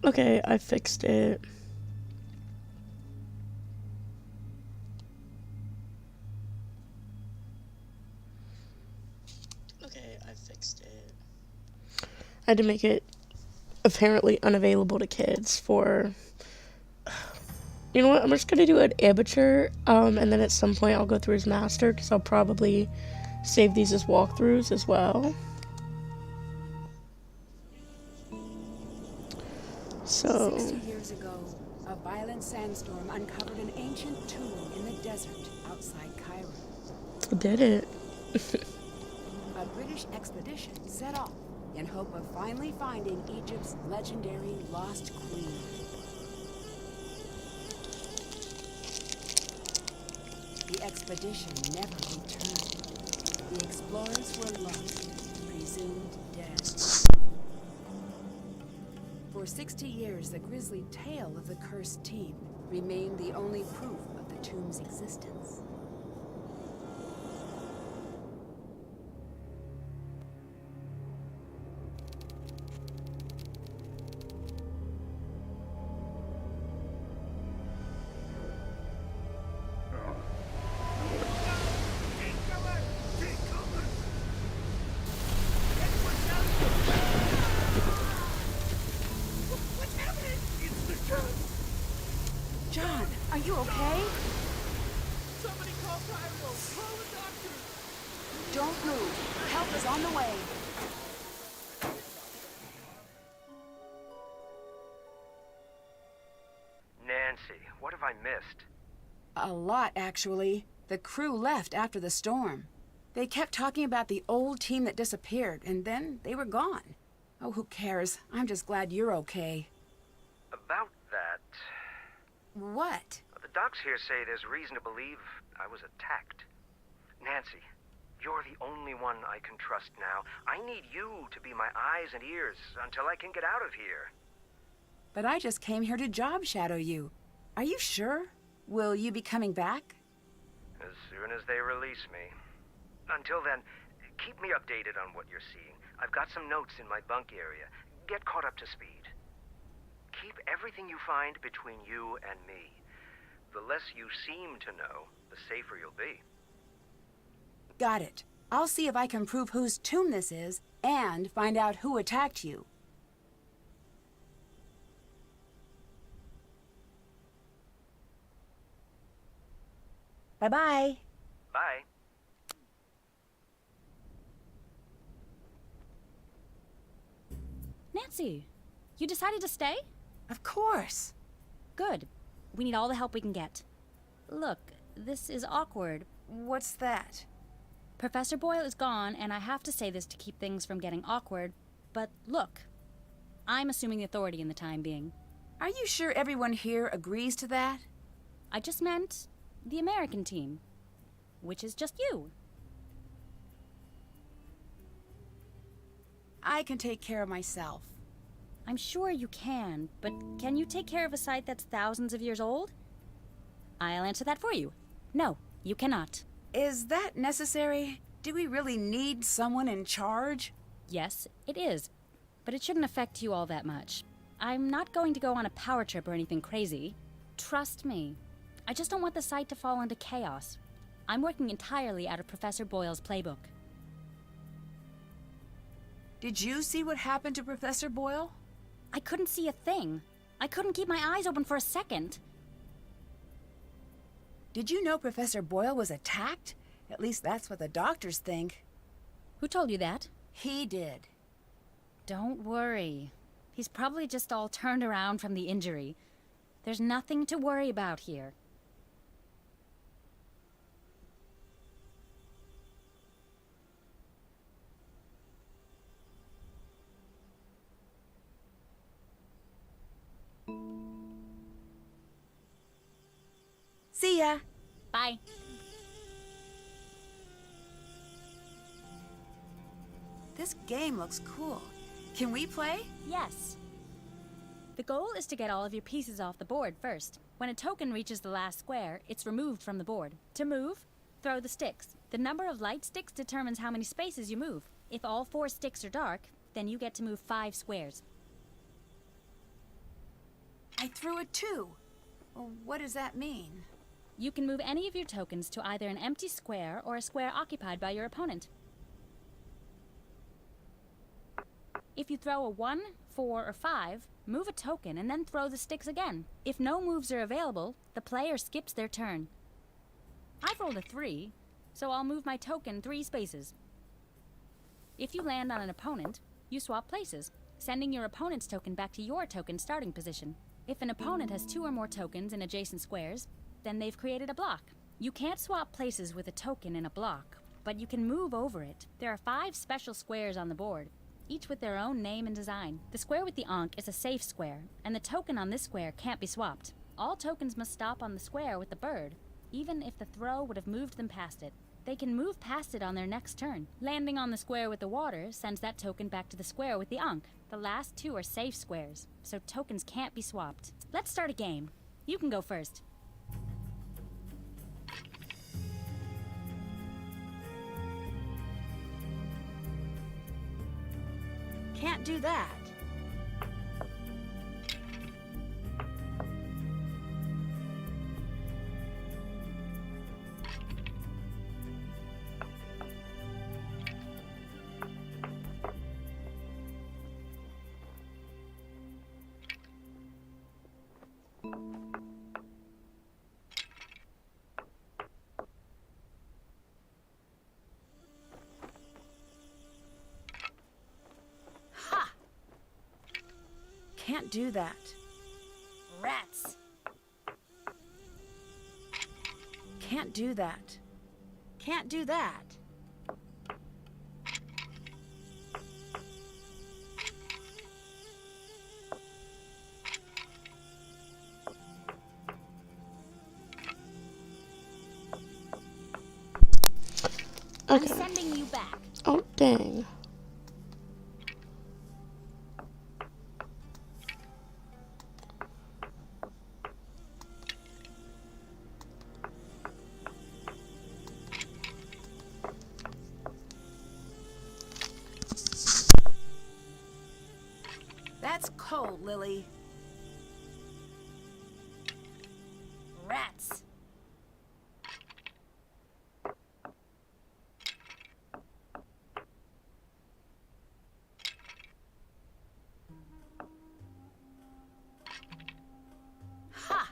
Okay, I fixed it. Okay, I fixed it. I had to make it apparently unavailable to kids for. You know what? I'm just gonna do an amateur, and then at some point I'll go through his master because I'll probably save these as walkthroughs as well. So 60 years ago, a violent sandstorm uncovered an ancient tomb in the desert outside Cairo. I did it. A British expedition set off in hope of finally finding Egypt's legendary lost queen. The expedition never returned. The explorers were lost, presumed dead. For 60 years, the grisly tale of the cursed team remained the only proof of the tomb's existence. John, are you okay? Somebody call Cairo! Call the doctor! Don't move. Help is on the way. Nancy, what have I missed? A lot, actually. The crew left after the storm. They kept talking about the old team that disappeared, and then they were gone. Oh, who cares? I'm just glad you're okay. About that... What? The docs here say there's reason to believe I was attacked. Nancy, you're the only one I can trust now. I need you to be my eyes and ears until I can get out of here. But I just came here to job shadow you. Are you sure? Will you be coming back? As soon as they release me. Until then, keep me updated on what you're seeing. I've got some notes in my bunk area. Get caught up to speed. Keep everything you find between you and me. The less you seem to know, the safer you'll be. Got it. I'll see if I can prove whose tomb this is, and find out who attacked you. Bye-bye. Bye. Nancy, you decided to stay? Of course. Good. We need all the help we can get. Look, this is awkward. What's that? Professor Boyle is gone, and I have to say this to keep things from getting awkward, but look, I'm assuming the authority in the time being. Are you sure everyone here agrees to that? I just meant the American team, which is just you. I can take care of myself. I'm sure you can, but can you take care of a site that's thousands of years old? I'll answer that for you. No, you cannot. Is that necessary? Do we really need someone in charge? Yes, it is, but it shouldn't affect you all that much. I'm not going to go on a power trip or anything crazy. Trust me. I just don't want the site to fall into chaos. I'm working entirely out of Professor Boyle's playbook. Did you see what happened to Professor Boyle? I couldn't see a thing. I couldn't keep my eyes open for a second. Did you know Professor Boyle was attacked? At least that's what the doctors think. Who told you that? He did. Don't worry. He's probably just all turned around from the injury. There's nothing to worry about here. See ya. Bye. This game looks cool. Can we play? Yes. The goal is to get all of your pieces off the board first. When a token reaches the last square, it's removed from the board. To move, throw the sticks. The number of light sticks determines how many spaces you move. If all 4 sticks are dark, then you get to move 5 squares. I threw it too. Well, what does that mean? You can move any of your tokens to either an empty square or a square occupied by your opponent. If you throw a 1, 4, or 5, move a token and then throw the sticks again. If no moves are available, the player skips their turn. I've rolled a 3, so I'll move my token 3 spaces. If you land on an opponent, you swap places, sending your opponent's token back to your token starting position. If an opponent has 2 or more tokens in adjacent squares, then they've created a block. You can't swap places with a token in a block, but you can move over it. There are 5 special squares on the board, each with their own name and design. The square with the Ankh is a safe square, and the token on this square can't be swapped. All tokens must stop on the square with the bird, even if the throw would have moved them past it. They can move past it on their next turn. Landing on the square with the water sends that token back to the square with the Ankh. The last 2 are safe squares, so tokens can't be swapped. Let's start a game. You can go first. Can't do that. Can't do that. Rats! Can't do that. Can't do that. I'm Okay. sending you back. Oh, dang. That's cold, Lily. Rats! Ha!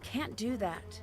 Can't do that.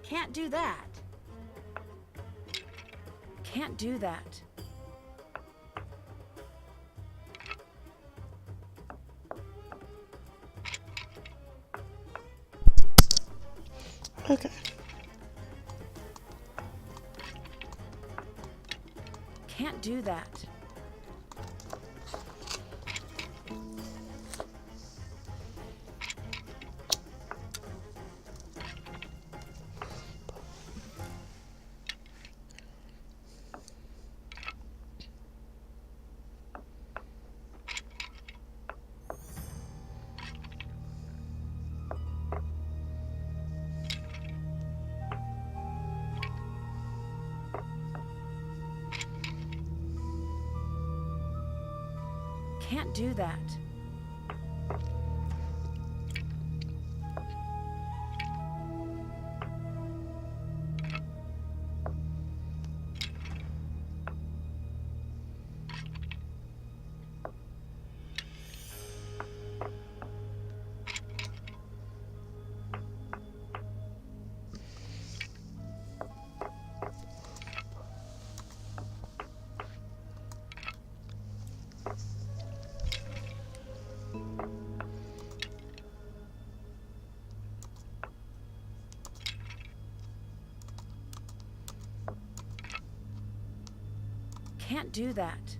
Can't do that. Can't do that. Okay. Can't do that. Can't do that. Can't do that.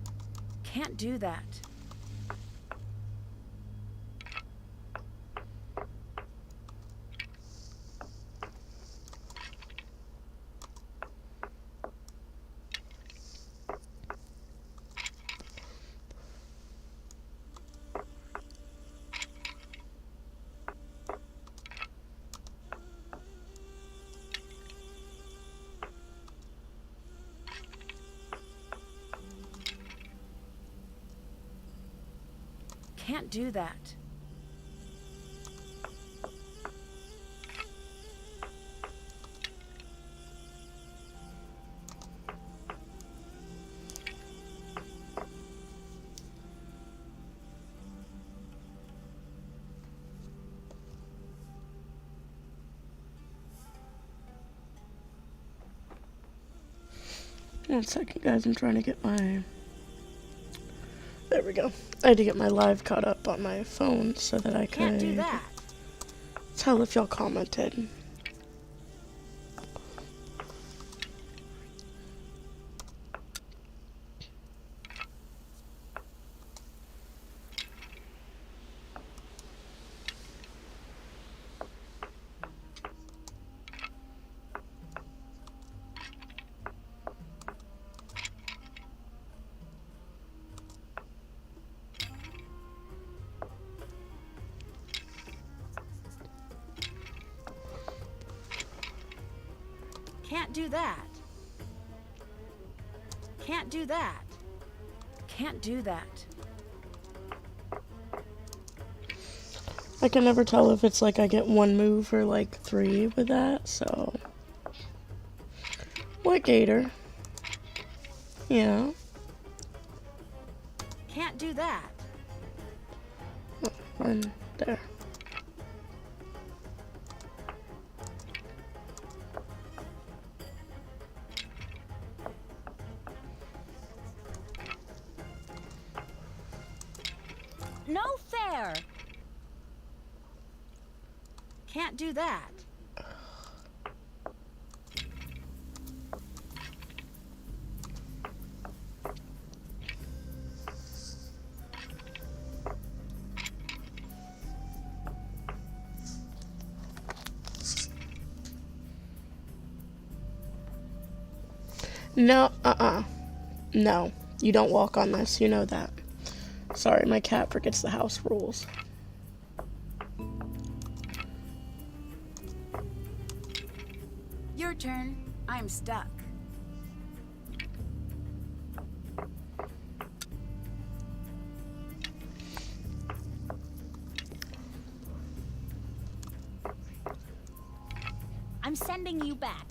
Can't do that. Can't do that. One second, guys. I'm trying to get my... There we go. I had to get my live caught up on my phone so that I Can't do could that. tell if y'all commented. Can't do that. Can't do that. Can't do that. I can never tell if it's like I get one move or like 3 with that, so... What, Gator? Yeah. Can't do that. And there. No fair! Can't do that. No, No, you don't walk on this, you know that. Sorry, my cat forgets the house rules. Your turn. I'm stuck. I'm sending you back.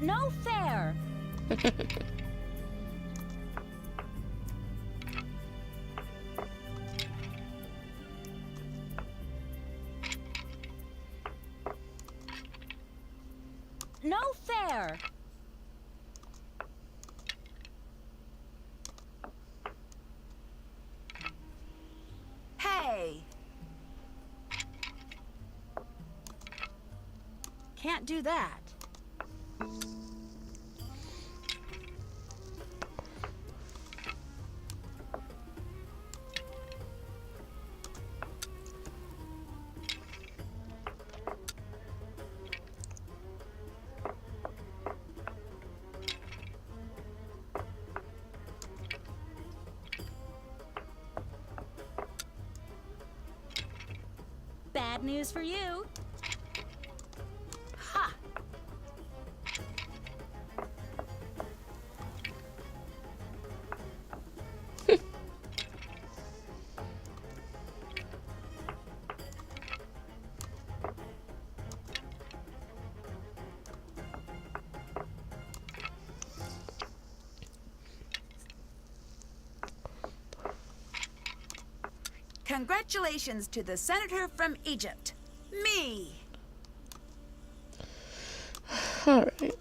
No fair! No fair! Hey! Can't do that. Bad Bad news for you. Ha! Congratulations to the senator from Egypt. Me! Alright.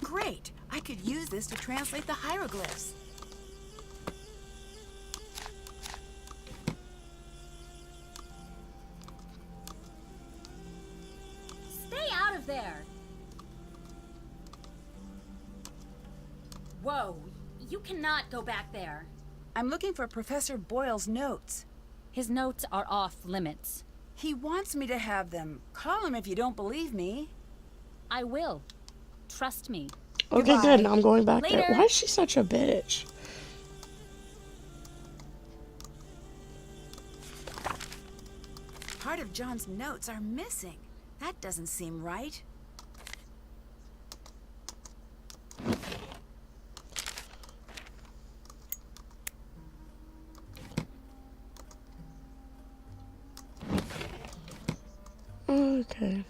Great! I could use this to translate the hieroglyphs. Stay out of there! Whoa, you cannot go back there. I'm looking for Professor Boyle's notes. His notes are off limits. He wants me to have them. Call him if you don't believe me. I will. Trust me. Okay, Goodbye. good. Now I'm going back there. Later. Why is she such a bitch? Part of John's notes are missing. That doesn't seem right. Okay.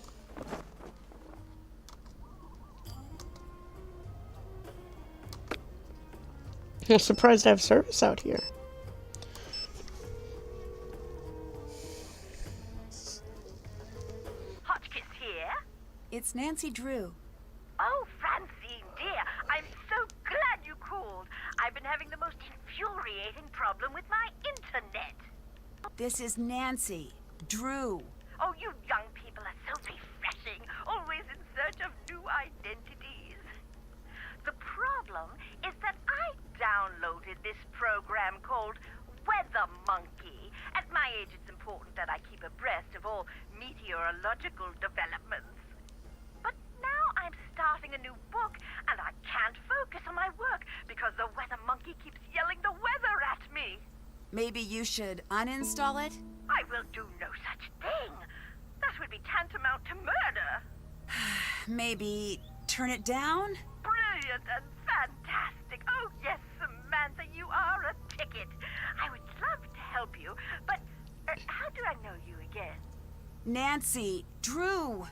I'm surprised I have service out here. Hotchkiss here? It's Nancy Drew. Oh, Francine, dear, I'm so glad you called. I've been having the most infuriating problem with my internet. This is Nancy Drew. Oh, you young people are so refreshing, always in search of new identities. The problem is that I downloaded this program called Weather Monkey. At my age, it's important that I keep abreast of all meteorological developments. But now I'm starting a new book, and I can't focus on my work because the Weather Monkey keeps yelling the weather at me. Maybe you should uninstall it? I will do no such thing. That would be tantamount to murder. Maybe turn it down? Brilliant and fantastic. Oh, yes, Samantha, you are a ticket. I would love to help you, but how do I know you again? Nancy Drew.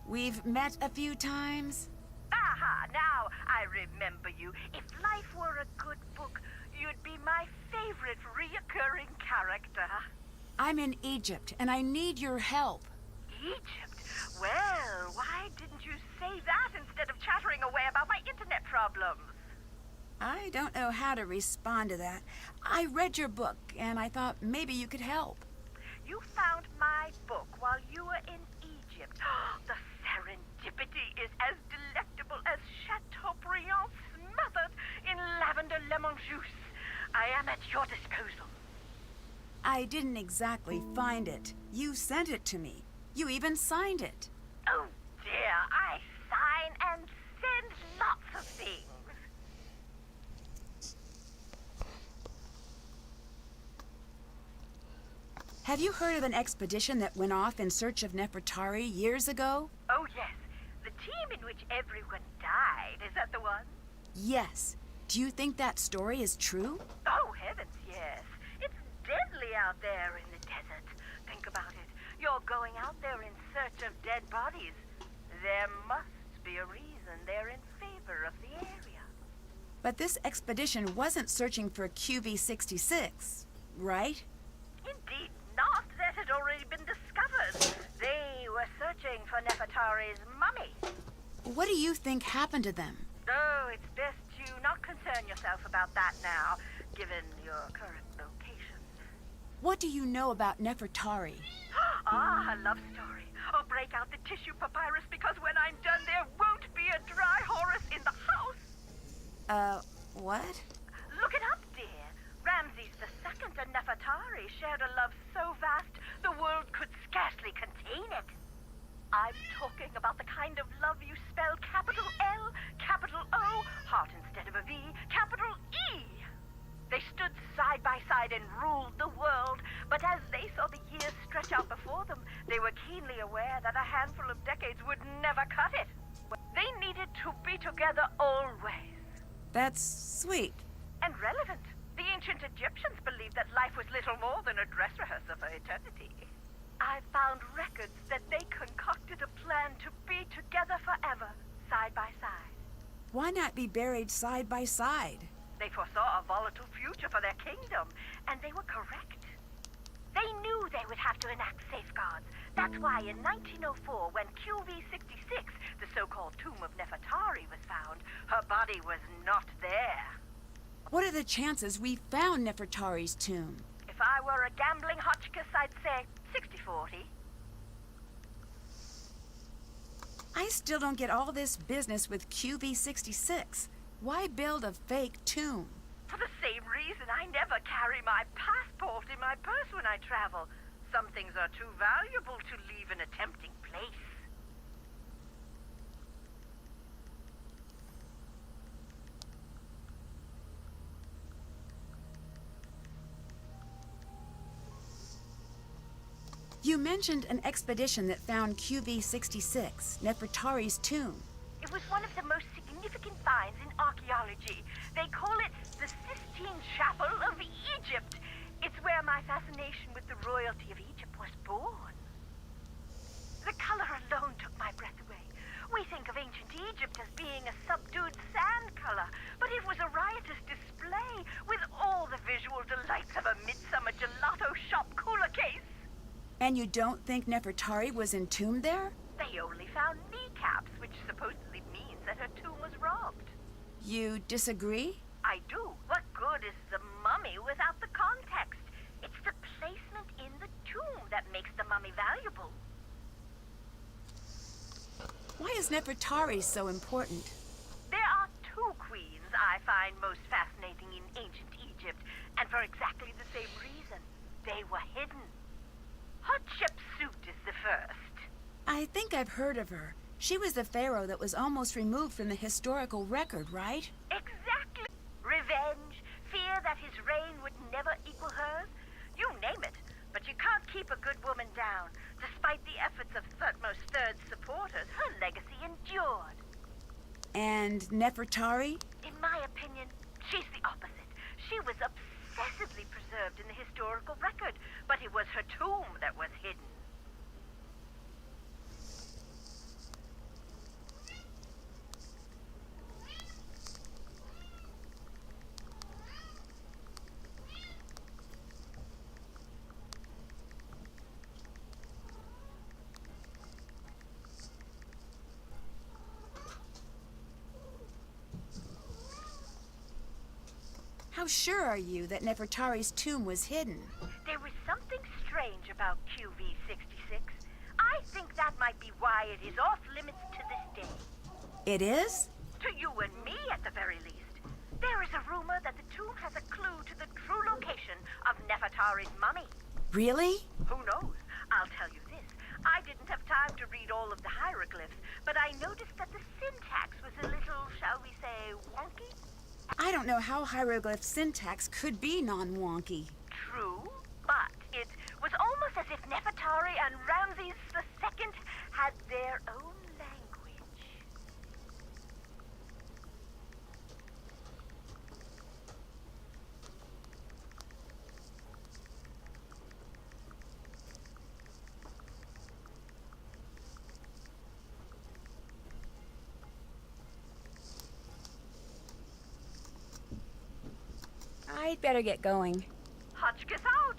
We've met a few times. Aha, now I remember you. If life were a good book, you'd be my favorite reoccurring character. I'm in Egypt, and I need your help. Egypt? Well, why didn't you say that instead of chattering away about my internet problems? I don't know how to respond to that. I read your book, and I thought maybe you could help. You found my book while you were in Egypt. The serendipity is as delectable as Chateaubriand smothered in lavender lemon juice. I am at your disposal. I didn't exactly find it. You sent it to me. You even signed it. Oh dear, I sign and send lots of things. Have you heard of an expedition that went off in search of Nefertari years ago? Oh yes, the team in which everyone died. Is that the one? Yes. Do you think that story is true? Oh heavens, yes. It's deadly out there in the desert. Think about it. You're going out there in search of dead bodies. There must be a reason they're in favor of the area. But this expedition wasn't searching for QV-66, right? Indeed not. That had already been discovered. They were searching for Nefertari's mummy. What do you think happened to them? Oh, it's best you not concern yourself about that now, given your current location. What do you know about Nefertari? Ah, a love story. Oh, break out the tissue papyrus, because when I'm done, there won't be a dry Horus in the house. What? Look it up, dear. Ramses II and Nefertari shared a love so vast, the world could scarcely contain it. I'm talking about the kind of love you spell capital L, capital O, aware that a handful of decades would never cut it. They needed to be together always. That's sweet. And relevant. The ancient Egyptians believed that life was little more than a dress rehearsal for eternity. I found records that they concocted a plan to be together forever, side by side. Why not be buried side by side? They foresaw a volatile future for their kingdom, and they were correct. They knew they would have to enact safeguards. That's why in 1904, when QV-66, the so-called Tomb of Nefertari, was found, her body was not there. What are the chances we found Nefertari's tomb? If I were a gambling Hotchkiss, I'd say 60-40. I still don't get all this business with QV-66. Why build a fake tomb? For the same reason I never carry my passport in my purse when I travel. Some things are too valuable to leave in a tempting place. You mentioned an expedition that found QV-66, Nefertari's tomb. It was one of the most significant finds in archaeology. They call it the Sistine Chapel of Egypt. It's where my fascination with the royalty of Egypt was born. The color alone took my breath away. We think of ancient Egypt as being a subdued sand color, but it was a riotous display with all the visual delights of a midsummer gelato shop cooler case. And you don't think Nefertari was entombed there? They only found kneecaps, which supposedly means that her tomb was robbed. You disagree? I do. What good is the mummy without the context? It's the placement in the tomb that makes the mummy valuable. Why is Nefertari so important? There are two queens I find most fascinating in ancient Egypt, and for exactly the same reason. They were hidden. Hatshepsut is the first. I think I've heard of her. She was the pharaoh that was almost removed from the historical record, right? Exactly. Revenge, fear that his reign would never equal hers. You name it. But you can't keep a good woman down. Despite the efforts of Thutmose III's supporters, her legacy endured. And Nefertari? In my opinion, she's the opposite. She was obsessively preserved in the historical record, but it was her tomb that was hidden. How sure are you that Nefertari's tomb was hidden? There was something strange about QV-66. I think that might be why it is off limits to this day. It is? To you and me, at the very least. There is a rumor that the tomb has a clue to the true location of Nefertari's mummy. Really? Who knows? I'll tell you this. I didn't have time to read all of the hieroglyphs, but I noticed that the syntax was a little, shall we say, wonky. I don't know how hieroglyph syntax could be non-wonky. True, but it was almost as if Nefertari and Ramses II had their own language. I'd better get going. Hotchkiss out!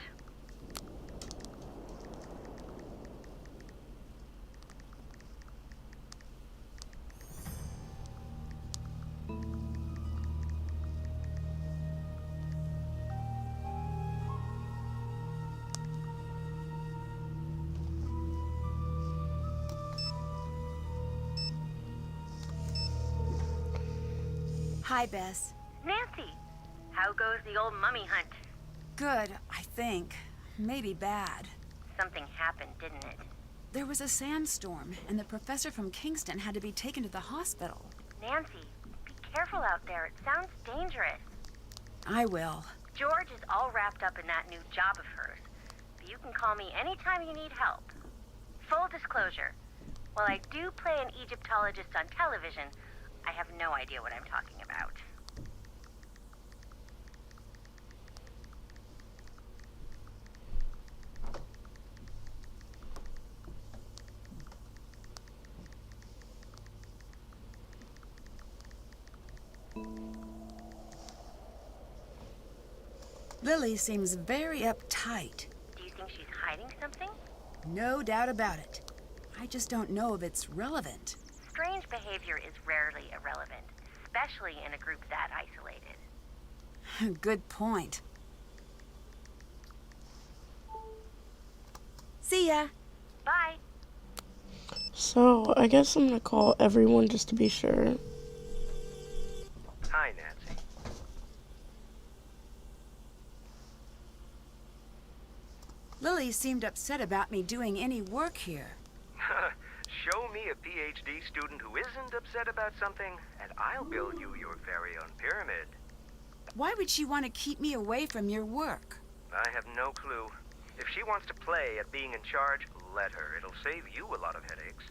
Hi, Bess. Nancy, how goes the old mummy hunt? Good, I think. Maybe bad. Something happened, didn't it? There was a sandstorm, and the professor from Kingston had to be taken to the hospital. Nancy, be careful out there. It sounds dangerous. I will. George is all wrapped up in that new job of hers. But you can call me anytime you need help. Full disclosure, while I do play an Egyptologist on television, I have no idea what I'm talking about. Lily seems very uptight. Do you think she's hiding something? No doubt about it. I just don't know if it's relevant. Strange behavior is rarely irrelevant, especially in a group that isolated. Good point. See ya. Bye. So, I guess I'm gonna call everyone just to be sure. Hi, Nancy. Lily seemed upset about me doing any work here. Show me a PhD student who isn't upset about something, and I'll build you your very own pyramid. Why would she want to keep me away from your work? I have no clue. If she wants to play at being in charge, let her. It'll save you a lot of headaches.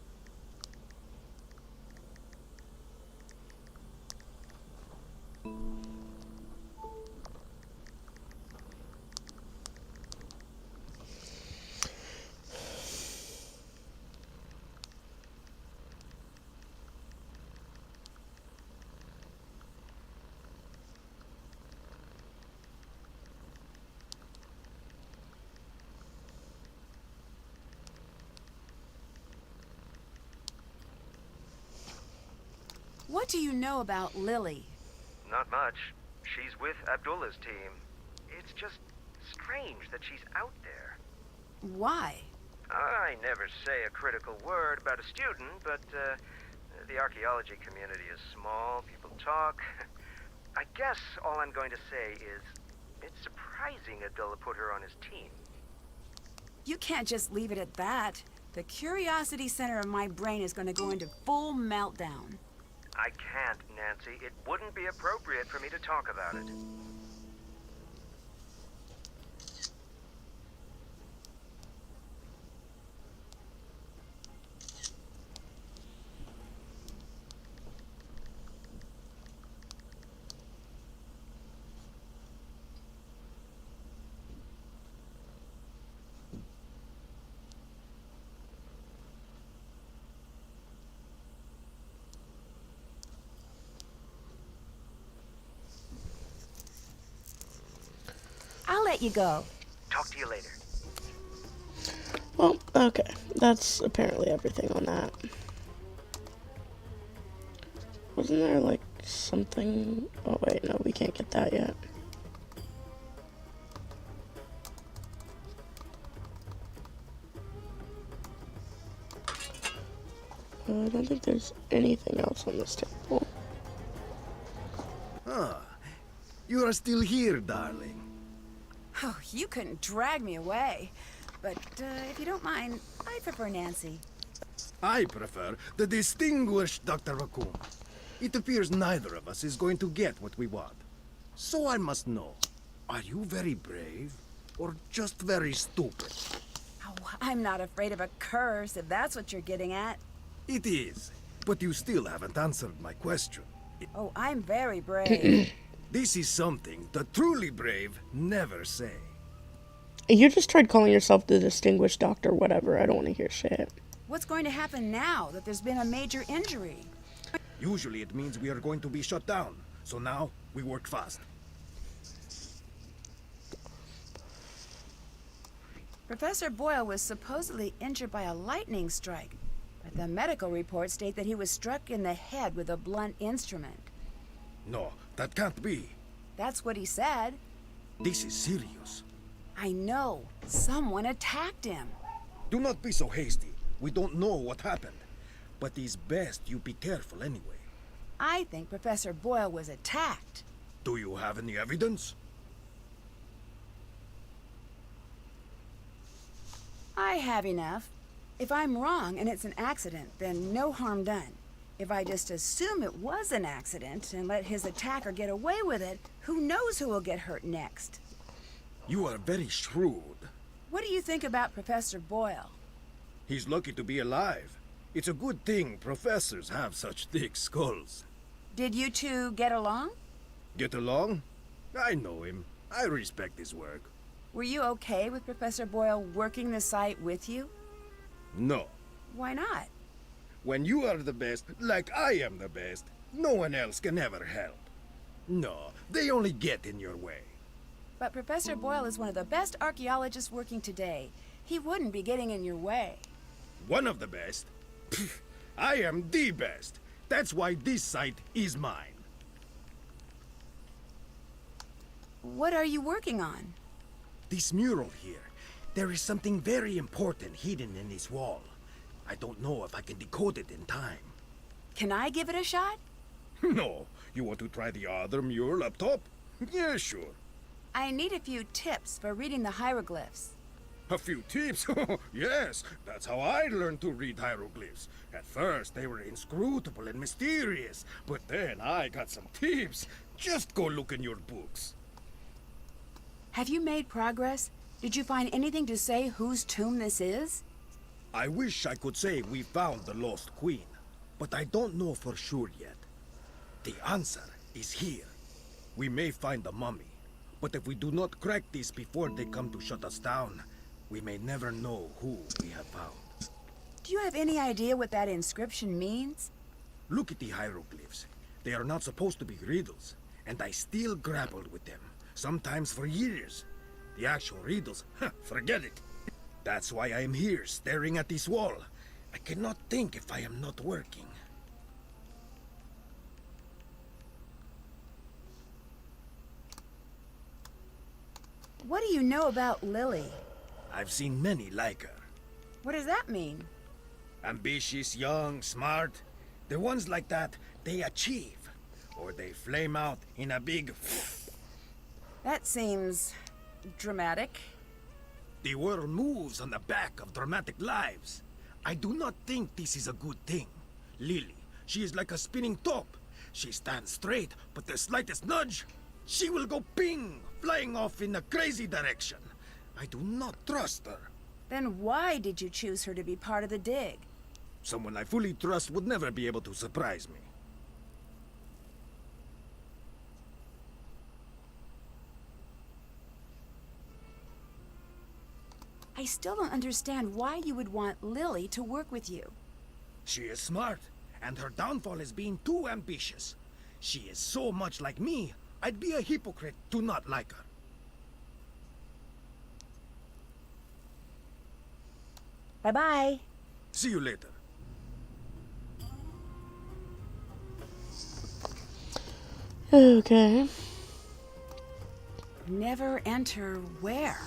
What do you know about Lily? Not much. She's with Abdullah's team. It's just strange that she's out there. Why? I never say a critical word about a student, but the archaeology community is small, people talk. I guess all I'm going to say is it's surprising Abdullah put her on his team. You can't just leave it at that. The curiosity center of my brain is going to go into full meltdown. I can't, Nancy. It wouldn't be appropriate for me to talk about it. I'll let you go. Talk to you later. Well, okay. That's apparently everything on that. Wasn't there, like, something... Oh, wait, no, we can't get that yet. I don't think there's anything else on this table. Ah, you are still here, darling. Oh, you couldn't drag me away. But if you don't mind, I prefer Nancy. I prefer the distinguished Dr. Raccoon. It appears neither of us is going to get what we want. So I must know, are you very brave or just very stupid? Oh, I'm not afraid of a curse, if that's what you're getting at. It is, but you still haven't answered my question. Oh, I'm very brave. This is something the truly brave never say. You just tried calling yourself the distinguished doctor, whatever. I don't want to hear shit. What's going to happen now that there's been a major injury? Usually it means we are going to be shut down, so now we work fast. Professor Boyle was supposedly injured by a lightning strike, but the medical reports state that he was struck in the head with a blunt instrument. No, that can't be. That's what he said. This is serious. I know. Someone attacked him. Do not be so hasty. We don't know what happened. But it's best you be careful anyway. I think Professor Boyle was attacked. Do you have any evidence? I have enough. If I'm wrong and it's an accident, then no harm done. If I just assume it was an accident and let his attacker get away with it, who knows who will get hurt next? You are very shrewd. What do you think about Professor Boyle? He's lucky to be alive. It's a good thing professors have such thick skulls. Did you two get along? Get along? I know him. I respect his work. Were you okay with Professor Boyle working the site with you? No. Why not? When you are the best, like I am the best, no one else can ever help. No, they only get in your way. But Professor Boyle is one of the best archaeologists working today. He wouldn't be getting in your way. One of the best? Pfft, I am the best. That's why this site is mine. What are you working on? This mural here. There is something very important hidden in this wall. I don't know if I can decode it in time. Can I give it a shot? No. You want to try the other mural up top? Yeah, sure. I need a few tips for reading the hieroglyphs. A few tips? Yes, that's how I learned to read hieroglyphs. At first, they were inscrutable and mysterious, but then I got some tips. Just go look in your books. Have you made progress? Did you find anything to say whose tomb this is? I wish I could say we found the lost queen, but I don't know for sure yet. The answer is here. We may find the mummy, but if we do not crack this before they come to shut us down, we may never know who we have found. Do you have any idea what that inscription means? Look at the hieroglyphs. They are not supposed to be riddles, and I still grappled with them, sometimes for years. The actual riddles, forget it. That's why I am here, staring at this wall. I cannot think if I am not working. What do you know about Lily? I've seen many like her. What does that mean? Ambitious, young, smart. The ones like that, they achieve. Or they flame out in a big... That seems... dramatic. The world moves on the back of dramatic lives. I do not think this is a good thing. Lily, she is like a spinning top. She stands straight, but the slightest nudge, she will go ping, flying off in a crazy direction. I do not trust her. Then why did you choose her to be part of the dig? Someone I fully trust would never be able to surprise me. I still don't understand why you would want Lily to work with you. She is smart, and her downfall is being too ambitious. She is so much like me, I'd be a hypocrite to not like her. Bye-bye. See you later. Okay. Never enter where?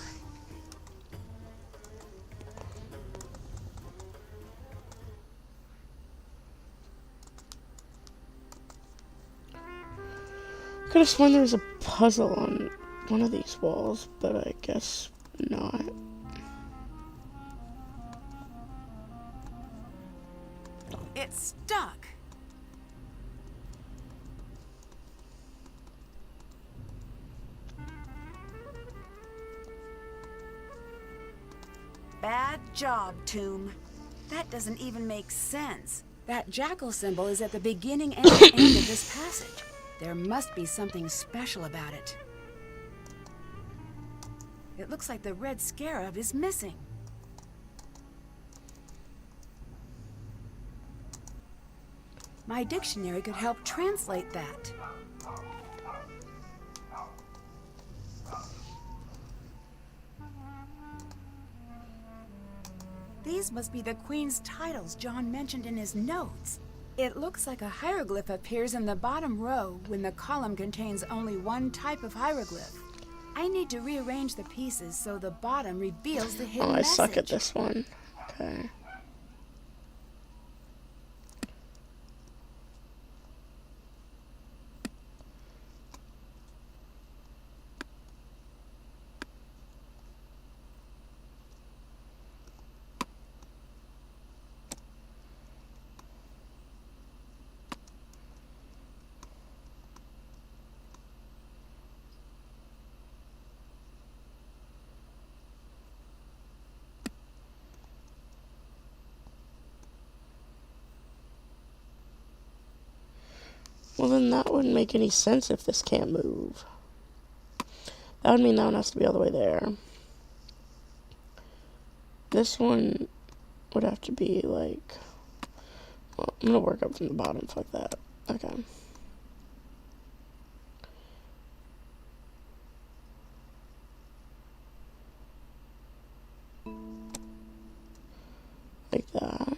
Could have sworn there was a puzzle on one of these walls, but I guess not. It's stuck. Bad job, Tomb. That doesn't even make sense. That jackal symbol is at the beginning and end of this passage. There must be something special about it. It looks like the red scarab is missing. My dictionary could help translate that. These must be the Queen's titles John mentioned in his notes. It looks like a hieroglyph appears in the bottom row when the column contains only one type of hieroglyph. I need to rearrange the pieces so the bottom reveals the hidden Oh, I message. suck at this one. Okay. Well, then that wouldn't make any sense if this can't move. That would mean that one has to be all the way there. This one would have to be like... Well, I'm gonna work up from the bottom. Fuck that. Okay. Like that.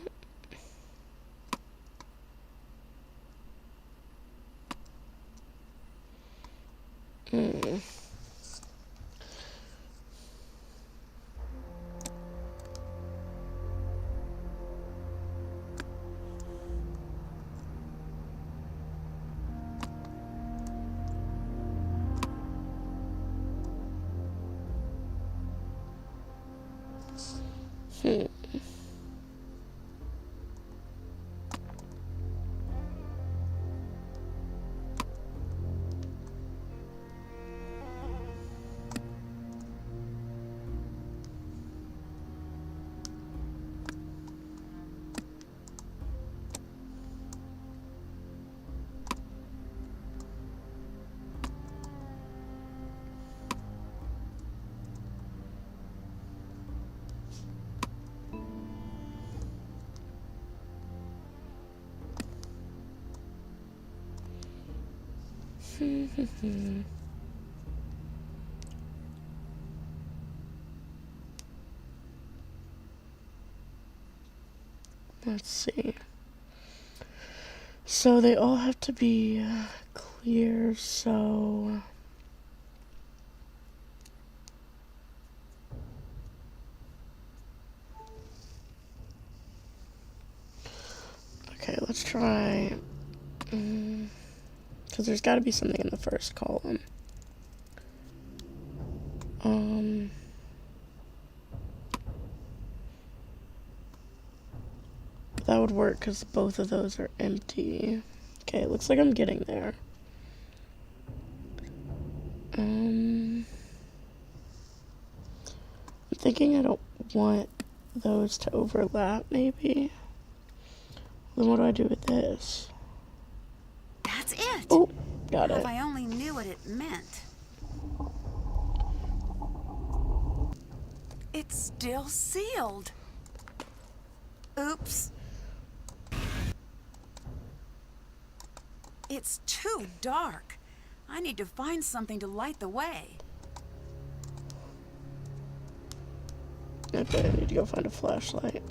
Let's see. So they all have to be clear, so... Okay, let's try... Because there's got to be something in the first column. That would work because both of those are empty. Okay, it looks like I'm getting there. I'm thinking I don't want those to overlap, maybe. Then what do I do with this? That's it! Oh, got If it. I only knew what it meant. It's still sealed. Oops. It's too dark. I need to find something to light the way. Okay, I need to go find a flashlight.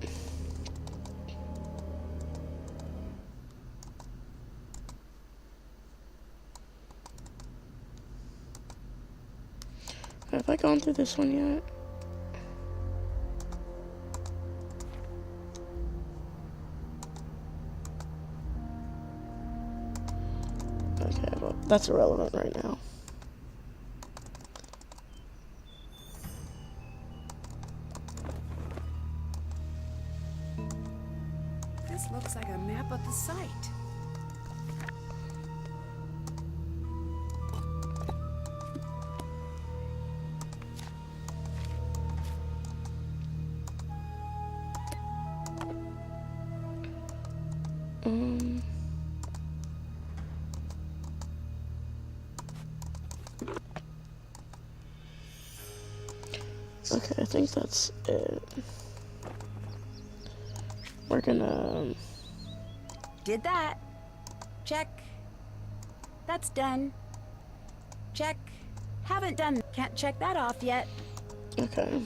Have I gone through this one yet? Okay, well, that's irrelevant right now. This looks like a map of the site. Okay, I think that's it. We're gonna... Did that. Check. That's done. Check. Haven't done. Can't check that off yet. Okay.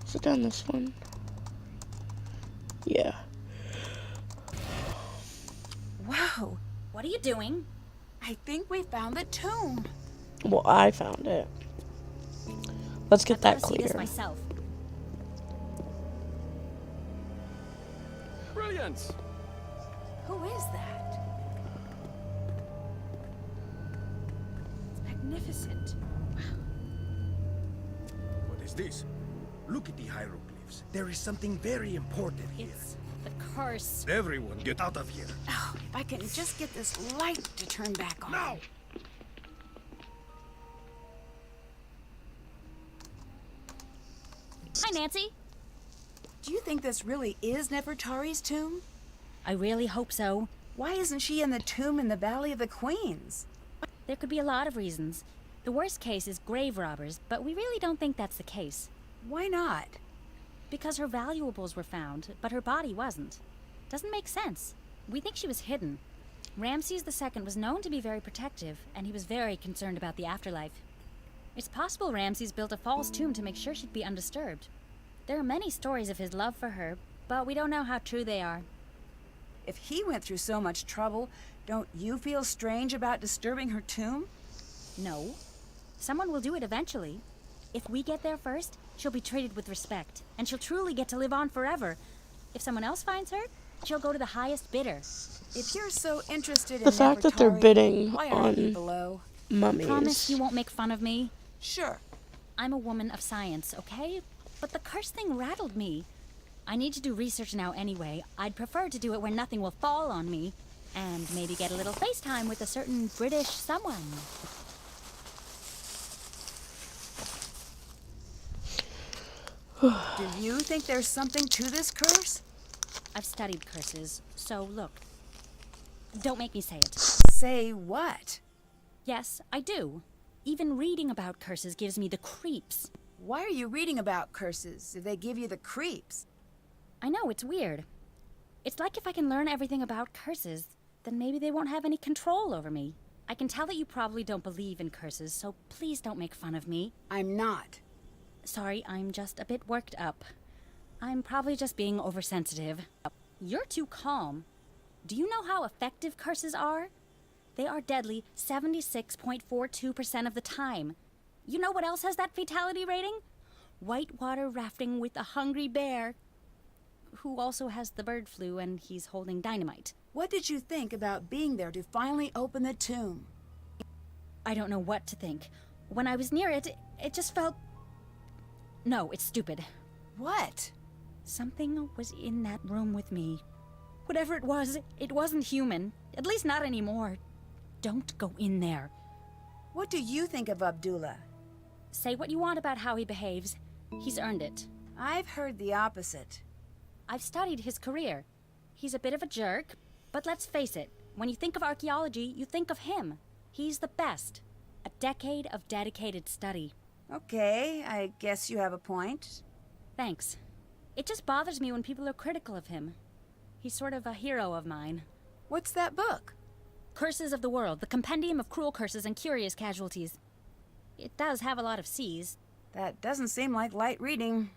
Is it down this one? Yeah. Whoa. What are you doing? I think we found the tomb. Well, I found it. Let's get I've that gotta see this clear. myself. Brilliant! Who is that? It's magnificent. What is this? Look at the hieroglyphs. There is something very important here. It's the curse. Everyone, get out of here. Oh, if I can just get this light to turn back on. Now! Hi, Nancy. Do you think this really is Nefertari's tomb? I really hope so. Why isn't she in the tomb in the Valley of the Queens? There could be a lot of reasons. The worst case is grave robbers, but we really don't think that's the case. Why not? Because her valuables were found, but her body wasn't. Doesn't make sense. We think she was hidden. Ramses II was known to be very protective, and he was very concerned about the afterlife. It's possible Ramses built a false tomb to make sure she'd be undisturbed. There are many stories of his love for her, but we don't know how true they are. If he went through so much trouble, don't you feel strange about disturbing her tomb? No. Someone will do it eventually. If we get there first, she'll be treated with respect, and she'll truly get to live on forever. If someone else finds her, she'll go to the highest bidder. If you're so interested in The fact that they're Nefertari, bidding why aren't you on below? mummies. Promise you won't make fun of me? Sure. I'm a woman of science, okay? But the curse thing rattled me. I need to do research now anyway. I'd prefer to do it where nothing will fall on me. And maybe get a little FaceTime with a certain British someone. Do you think there's something to this curse? I've studied curses, so look. Don't make me say it. Say what? Yes, I do. Even reading about curses gives me the creeps. Why are you reading about curses if they give you the creeps? I know, it's weird. It's like if I can learn everything about curses, then maybe they won't have any control over me. I can tell that you probably don't believe in curses, so please don't make fun of me. I'm not. Sorry, I'm just a bit worked up. I'm probably just being oversensitive. You're too calm. Do you know how effective curses are? They are deadly 76.42% of the time. You know what else has that fatality rating? Whitewater rafting with a hungry bear, who also has the bird flu and he's holding dynamite. What did you think about being there to finally open the tomb? I don't know what to think. When I was near it, it just felt... No, it's stupid. What? Something was in that room with me. Whatever it wasn't human. At least not anymore. Don't go in there. What do you think of Abdullah? Say what you want about how he behaves. He's earned it. I've heard the opposite. I've studied his career. He's a bit of a jerk, but let's face it, when you think of archaeology, you think of him. He's the best. A decade of dedicated study. Okay, I guess you have a point. Thanks. It just bothers me when people are critical of him. He's sort of a hero of mine. What's that book? Curses of the World, the compendium of cruel curses and curious casualties. It does have a lot of C's. That doesn't seem like light reading.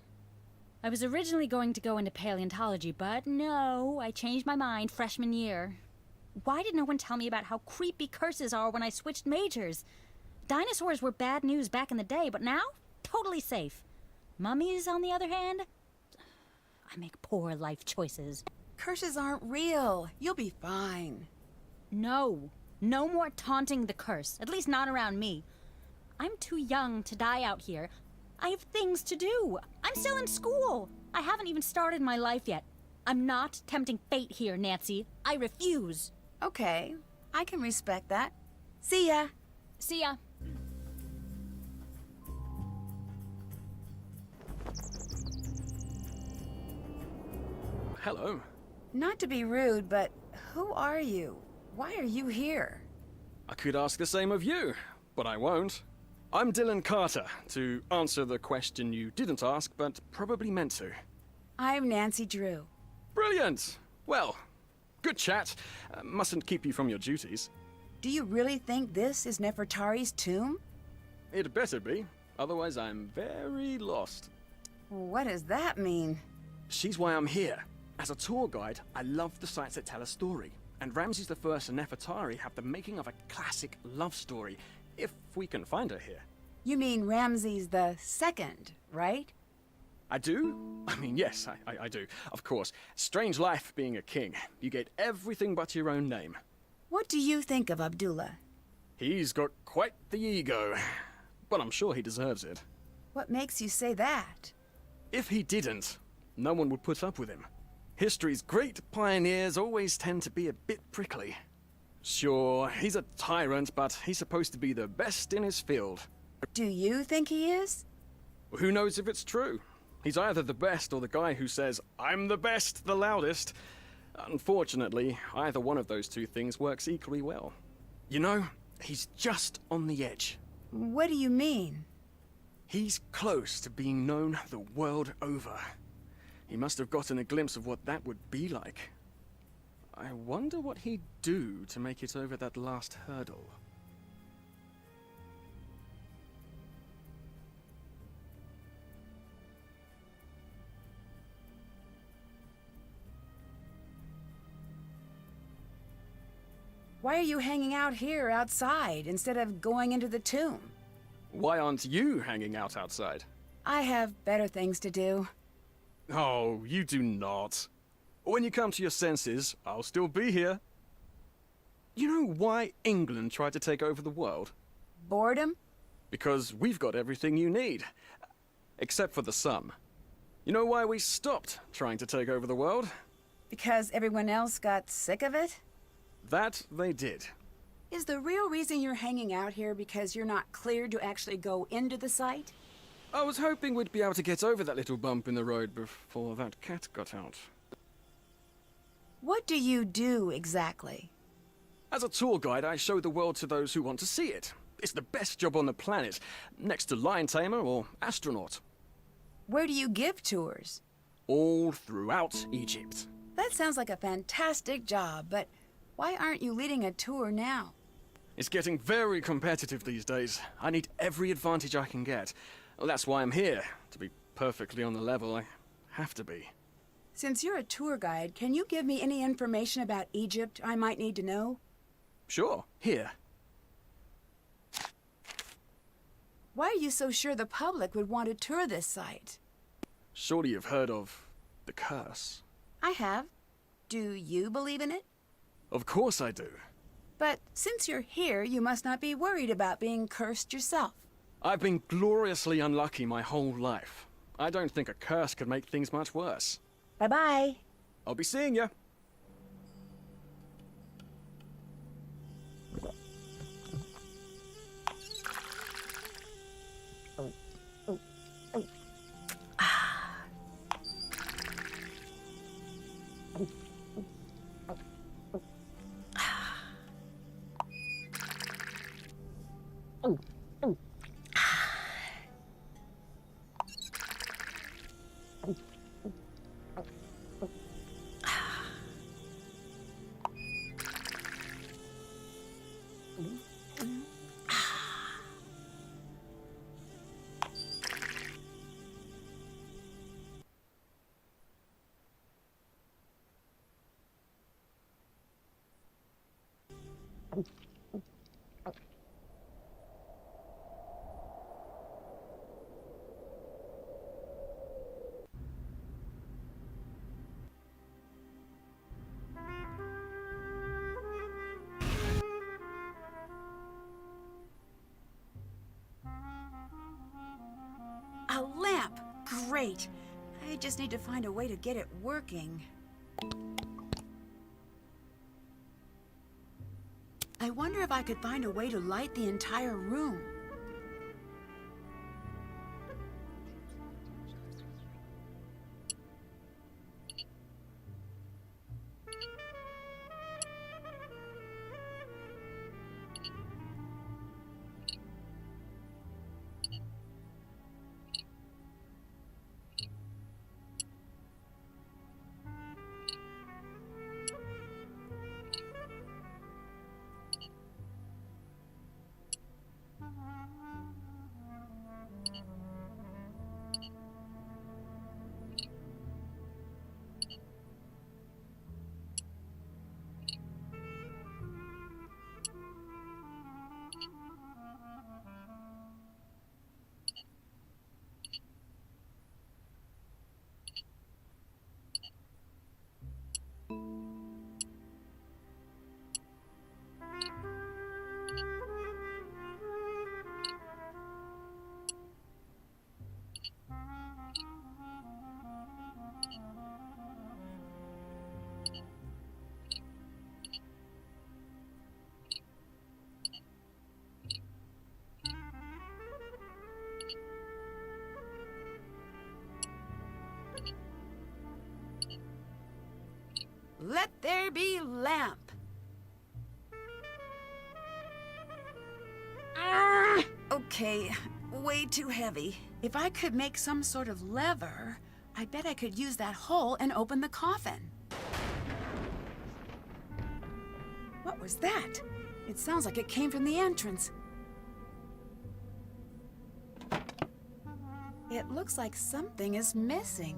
I was originally going to go into paleontology, but no, I changed my mind freshman year. Why did no one tell me about how creepy curses are when I switched majors? Dinosaurs were bad news back in the day, but now, totally safe. Mummies, on the other hand, I make poor life choices. Curses aren't real. You'll be fine. No. No more taunting the curse, at least not around me. I'm too young to die out here. I have things to do. I'm still in school. I haven't even started my life yet. I'm not tempting fate here, Nancy. I refuse. Okay, I can respect that. See ya. See ya. Hello. Not to be rude, but who are you? Why are you here? I could ask the same of you, but I won't. I'm Dylan Carter, to answer the question you didn't ask, but probably meant to. I'm Nancy Drew. Brilliant! Well, good chat. Mustn't keep you from your duties. Do you really think this is Nefertari's tomb? It better be, otherwise I'm very lost. What does that mean? She's why I'm here. As a tour guide, I love the sites that tell a story. And Ramses I and Nefertari have the making of a classic love story, if we can find her here. You mean Ramses the Second, right? I do? I mean, yes, I do. Of course. Strange life being a king. You get everything but your own name. What do you think of Abdullah? He's got quite the ego. But I'm sure he deserves it. What makes you say that? If he didn't, no one would put up with him. History's great pioneers always tend to be a bit prickly. Sure, he's a tyrant, but he's supposed to be the best in his field. Do you think he is? Who knows if it's true? He's either the best or the guy who says, "I'm the best," the loudest. Unfortunately, either one of those two things works equally well. You know, he's just on the edge. What do you mean? He's close to being known the world over. He must have gotten a glimpse of what that would be like. I wonder what he'd do to make it over that last hurdle. Why are you hanging out here outside instead of going into the tomb? Why aren't you hanging out outside? I have better things to do. Oh, you do not. When you come to your senses, I'll still be here. You know why England tried to take over the world? Boredom? Because we've got everything you need. Except for the sun. You know why we stopped trying to take over the world? Because everyone else got sick of it? That they did. Is the real reason you're hanging out here because you're not cleared to actually go into the site? I was hoping we'd be able to get over that little bump in the road before that cat got out. What do you do exactly? As a tour guide, I show the world to those who want to see it. It's the best job on the planet, next to lion tamer or astronaut. Where do you give tours? All throughout Egypt. That sounds like a fantastic job, but why aren't you leading a tour now? It's getting very competitive these days. I need every advantage I can get. Well, that's why I'm here. To be perfectly on the level, I have to be. Since you're a tour guide, can you give me any information about Egypt I might need to know? Sure, here. Why are you so sure the public would want to tour this site? Surely you've heard of the curse. I have. Do you believe in it? Of course I do. But since you're here, you must not be worried about being cursed yourself. I've been gloriously unlucky my whole life. I don't think a curse could make things much worse. Bye-bye. I'll be seeing you. A lamp! Great! I just need to find a way to get it working. I wonder if I could find a way to light the entire room. let there be lamp. Okay, way too heavy. If I could make some sort of lever, I bet I could use that hole and open the coffin. What was that? It sounds like it came from the entrance. It looks like something is missing.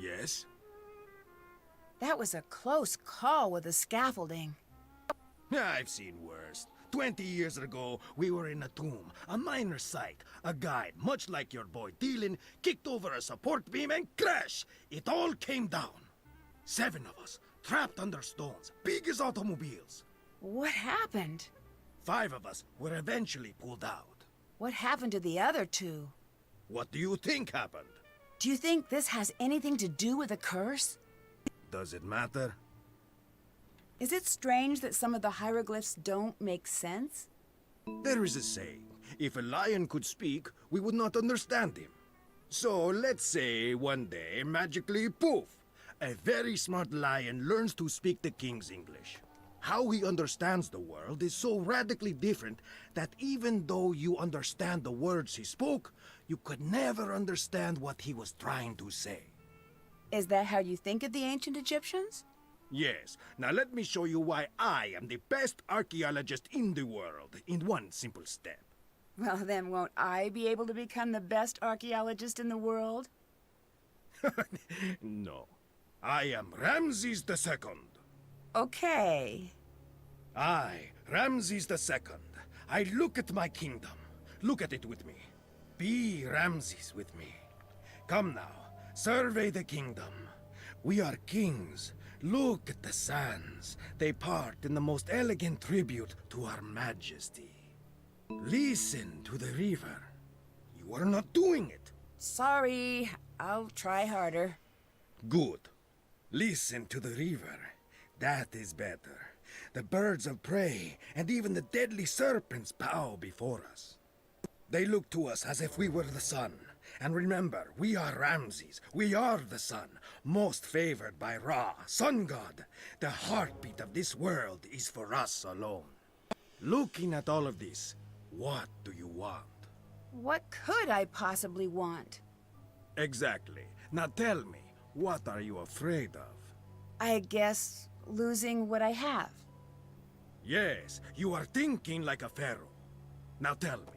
Yes? That was a close call with the scaffolding. I've seen worse. 20 years ago, we were in a tomb, a minor site. A guide, much like your boy Dylan, kicked over a support beam and crash! It all came down. 7 of us, trapped under stones, big as automobiles. What happened? 5 of us were eventually pulled out. What happened to the other 2? What do you think happened? Do you think this has anything to do with the curse? Does it matter? Is it strange that some of the hieroglyphs don't make sense? There is a saying, if a lion could speak, we would not understand him. So let's say one day, magically, poof, a very smart lion learns to speak the king's English. How he understands the world is so radically different that even though you understand the words he spoke, you could never understand what he was trying to say. Is that how you think of the ancient Egyptians? Yes. Now let me show you why I am the best archaeologist in the world in one simple step. Well, then won't I be able to become the best archaeologist in the world? No. I am Ramses II. Okay. I, Ramses II. I look at my kingdom. Look at it with me. Be Ramses with me. Come now, survey the kingdom. We are kings. Look at the sands. They part in the most elegant tribute to our majesty. Listen to the river. You are not doing it. Sorry, I'll try harder. Good. Listen to the river. That is better. The birds of prey and even the deadly serpents bow before us. They look to us as if we were the sun. And remember, we are Ramses. We are the sun, most favored by Ra, sun god. The heartbeat of this world is for us alone. Looking at all of this, what do you want? What could I possibly want? Exactly. Now tell me, what are you afraid of? I guess losing what I have. Yes, you are thinking like a pharaoh. Now tell me,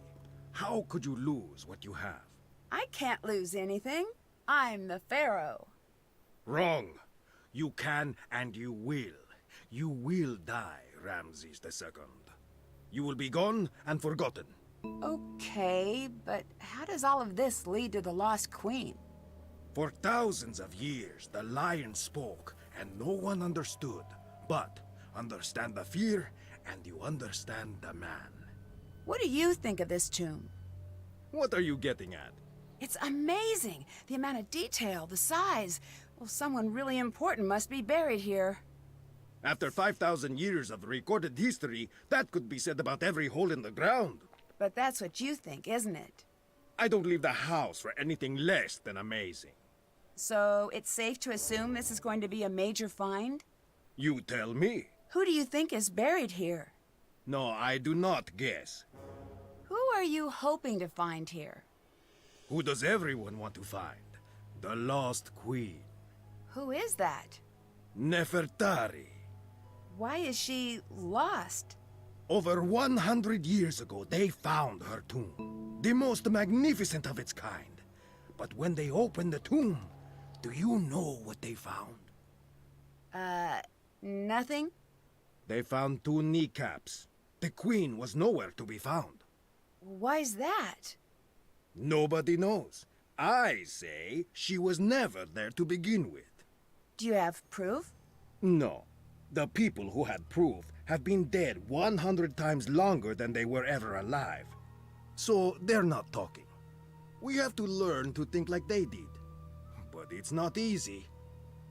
how could you lose what you have? I can't lose anything. I'm the pharaoh. Wrong. You can and you will. You will die, Ramses II. You will be gone and forgotten. Okay, but how does all of this lead to the Lost Queen? For thousands of years, the lion spoke and no one understood. But understand the fear and you understand the man. What do you think of this tomb? What are you getting at? It's amazing! The amount of detail, the size. Well, someone really important must be buried here. After 5,000 years of recorded history, that could be said about every hole in the ground. But that's what you think, isn't it? I don't leave the house for anything less than amazing. So, it's safe to assume this is going to be a major find? You tell me. Who do you think is buried here? No, I do not guess. Who are you hoping to find here? Who does everyone want to find? The Lost Queen. Who is that? Nefertari. Why is she lost? Over 100 years ago, they found her tomb. The most magnificent of its kind. But when they opened the tomb, do you know what they found? Nothing? They found 2 kneecaps. The queen was nowhere to be found. Why's that? Nobody knows. I say she was never there to begin with. Do you have proof? No. The people who had proof have been dead 100 times longer than they were ever alive. So they're not talking. We have to learn to think like they did. But it's not easy.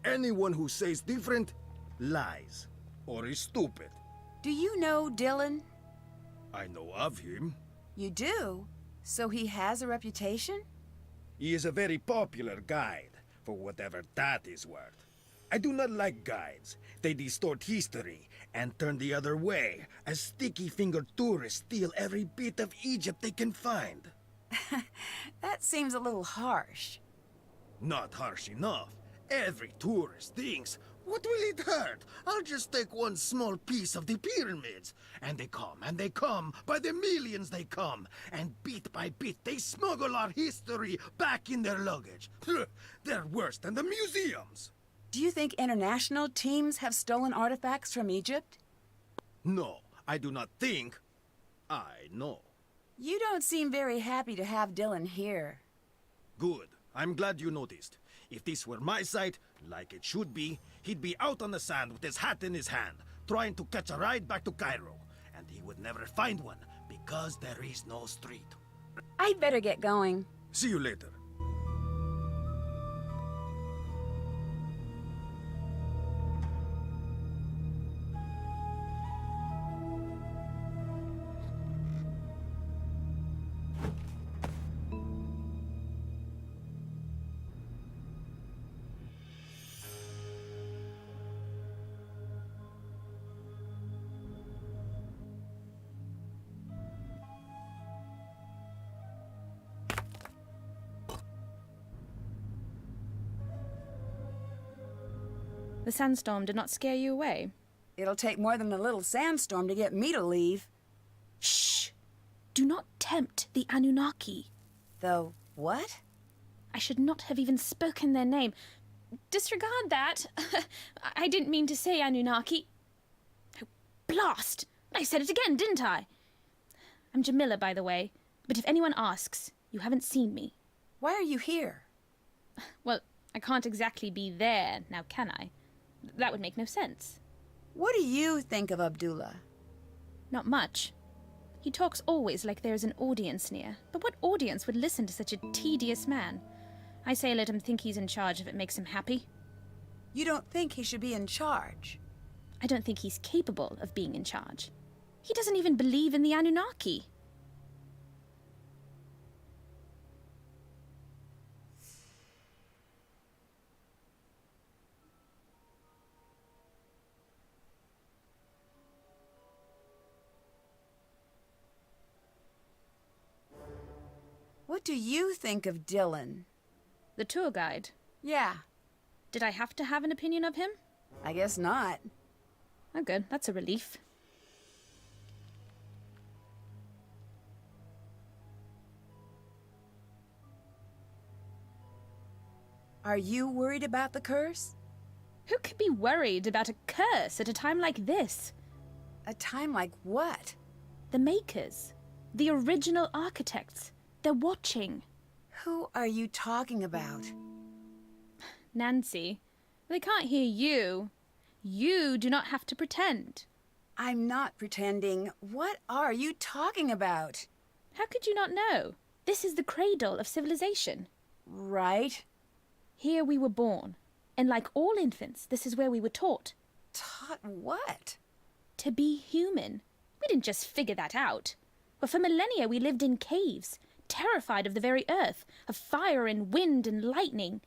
Anyone who says different lies or is stupid. Do you know Dylan? I know of him. You do? So he has a reputation? He is a very popular guide, for whatever that is worth. I do not like guides. They distort history and turn the other way, as sticky-fingered tourists steal every bit of Egypt they can find. That seems a little harsh. Not harsh enough. Every tourist thinks, what will it hurt? I'll just take one small piece of the pyramids. And they come, by the millions they come. And bit by bit they smuggle our history back in their luggage. They're worse than the museums. Do you think international teams have stolen artifacts from Egypt? No, I do not think. I know. You don't seem very happy to have Dylan here. Good. I'm glad you noticed. If this were my site, like it should be, he'd be out on the sand with his hat in his hand, trying to catch a ride back to Cairo. And he would never find one, because there is no street. I'd better get going. See you later. The sandstorm did not scare you away? It'll take more than a little sandstorm to get me to leave. Shh! Do not tempt the Anunnaki. Though, what? I should not have even spoken their name. Disregard that. I didn't mean to say Anunnaki. Oh, blast! I said it again, didn't I? I'm Jamila, by the way. But if anyone asks, you haven't seen me. Why are you here? Well, I can't exactly be there, now can I? That would make no sense. What do you think of Abdullah? Not much. He talks always like there is an audience near. But what audience would listen to such a tedious man? I say let him think he's in charge if it makes him happy. You don't think he should be in charge? I don't think he's capable of being in charge. He doesn't even believe in the Anunnaki. What do you think of Dylan? The tour guide. Yeah, Did I have to have an opinion of him? I guess not. Oh, good. That's a relief. Are you worried about the curse? Who could be worried about a curse at a time like this? A time like what? The makers. The original architects. They're watching. Who are you talking about? Nancy, they can't hear you. You do not have to pretend. I'm not pretending. What are you talking about? How could you not know? This is the cradle of civilization. Right? Here we were born. And like all infants, this is where we were taught. Taught what? To be human. We didn't just figure that out. But for millennia we lived in caves, terrified of the very earth, of fire and wind and lightning.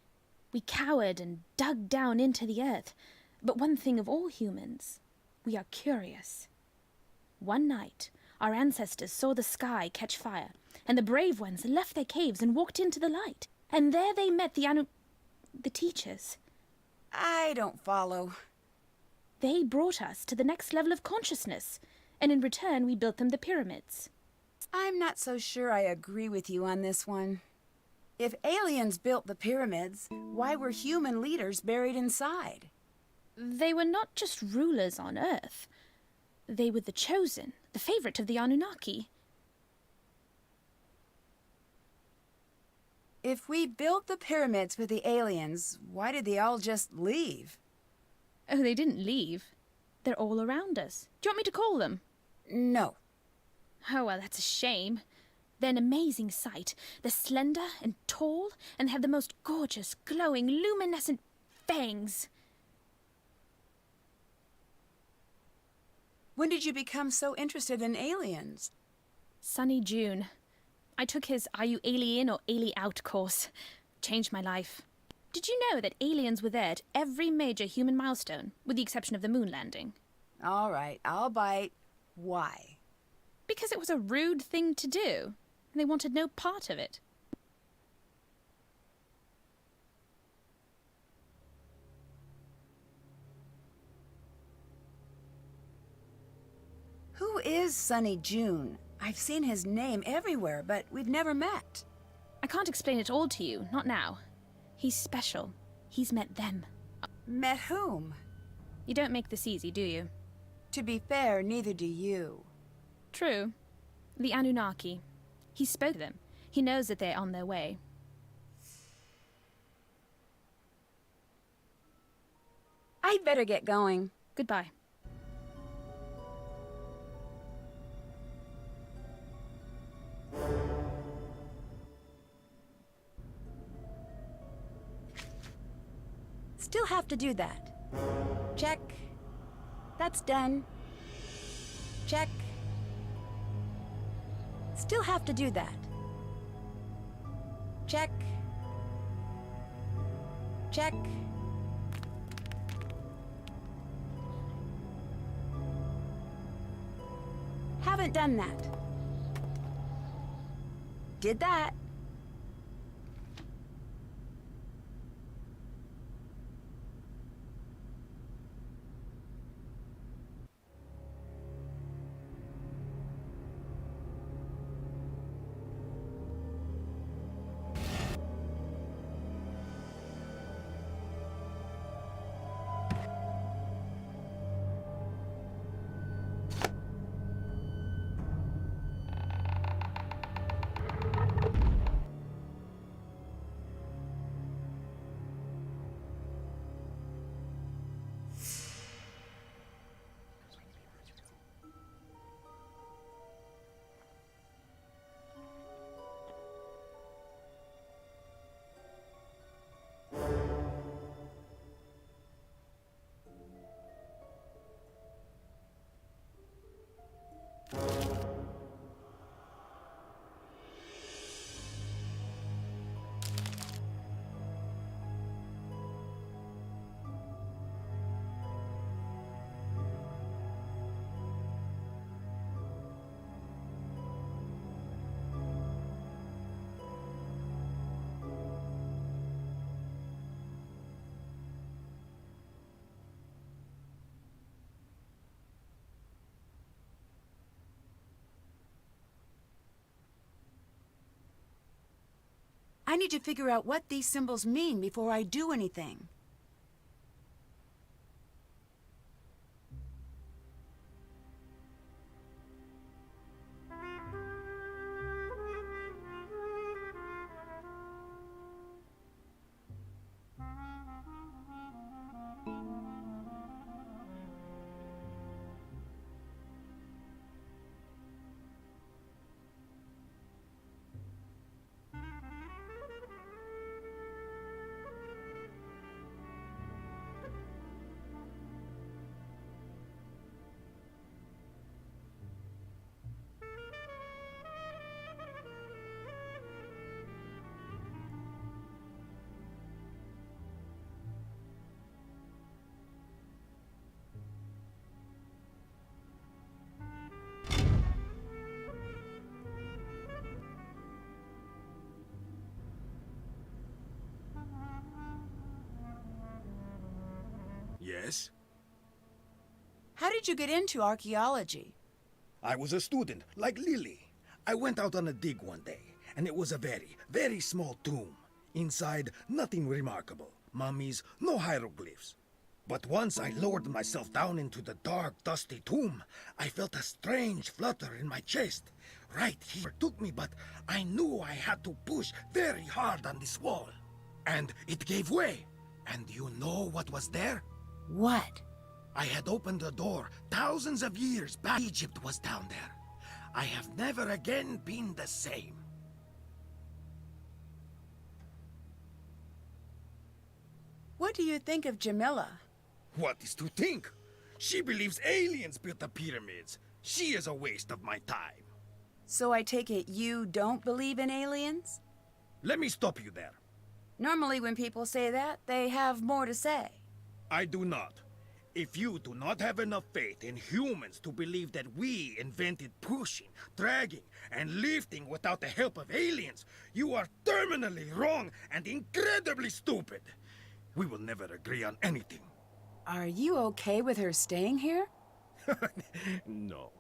We cowered and dug down into the earth. But one thing of all humans, we are curious. One night, our ancestors saw the sky catch fire, and the brave ones left their caves and walked into the light. And there they met the teachers. I don't follow. They brought us to the next level of consciousness, and in return we built them the pyramids. I'm not so sure I agree with you on this one. If aliens built the pyramids, why were human leaders buried inside? They were not just rulers on Earth. They were the chosen, the favorite of the Anunnaki. If we built the pyramids for the aliens, why did they all just leave? Oh, they didn't leave. They're all around us. Do you want me to call them? No. Oh, well, that's a shame. They're an amazing sight. They're slender and tall and have the most gorgeous, glowing, luminescent fangs. When did you become so interested in aliens? Sunny June. I took his Are You Alien or Ali Out course. Changed my life. Did you know that aliens were there at every major human milestone, with the exception of the moon landing? All right, I'll bite. Why? Because it was a rude thing to do, and they wanted no part of it. Who is Sunny June? I've seen his name everywhere, but we've never met. I can't explain it all to you, not now. He's special. He's met them. Met whom? You don't make this easy, do you? To be fair, neither do you. True. The Anunnaki. He spoke to them. He knows that they're on their way. I'd better get going. Goodbye. Still have to do that. Check. That's done. Check. Still have to do that. Check. Check. Haven't done that. Did that. I need to figure out what these symbols mean before I do anything. Yes? How did you get into archaeology? I was a student, like Lily. I went out on a dig one day, and it was a very, very small tomb. Inside, nothing remarkable. Mummies, no hieroglyphs. But once I lowered myself down into the dark, dusty tomb, I felt a strange flutter in my chest. Right here took me, but I knew I had to push very hard on this wall. And it gave way. And you know what was there? What? I had opened the door thousands of years back. Egypt was down there. I have never again been the same. What do you think of Jamila? What is to think? She believes aliens built the pyramids. She is a waste of my time. So I take it you don't believe in aliens? Let me stop you there. Normally when people say that, they have more to say. I do not. If you do not have enough faith in humans to believe that we invented pushing, dragging, and lifting without the help of aliens, you are terminally wrong and incredibly stupid. We will never agree on anything. Are you okay with her staying here? No.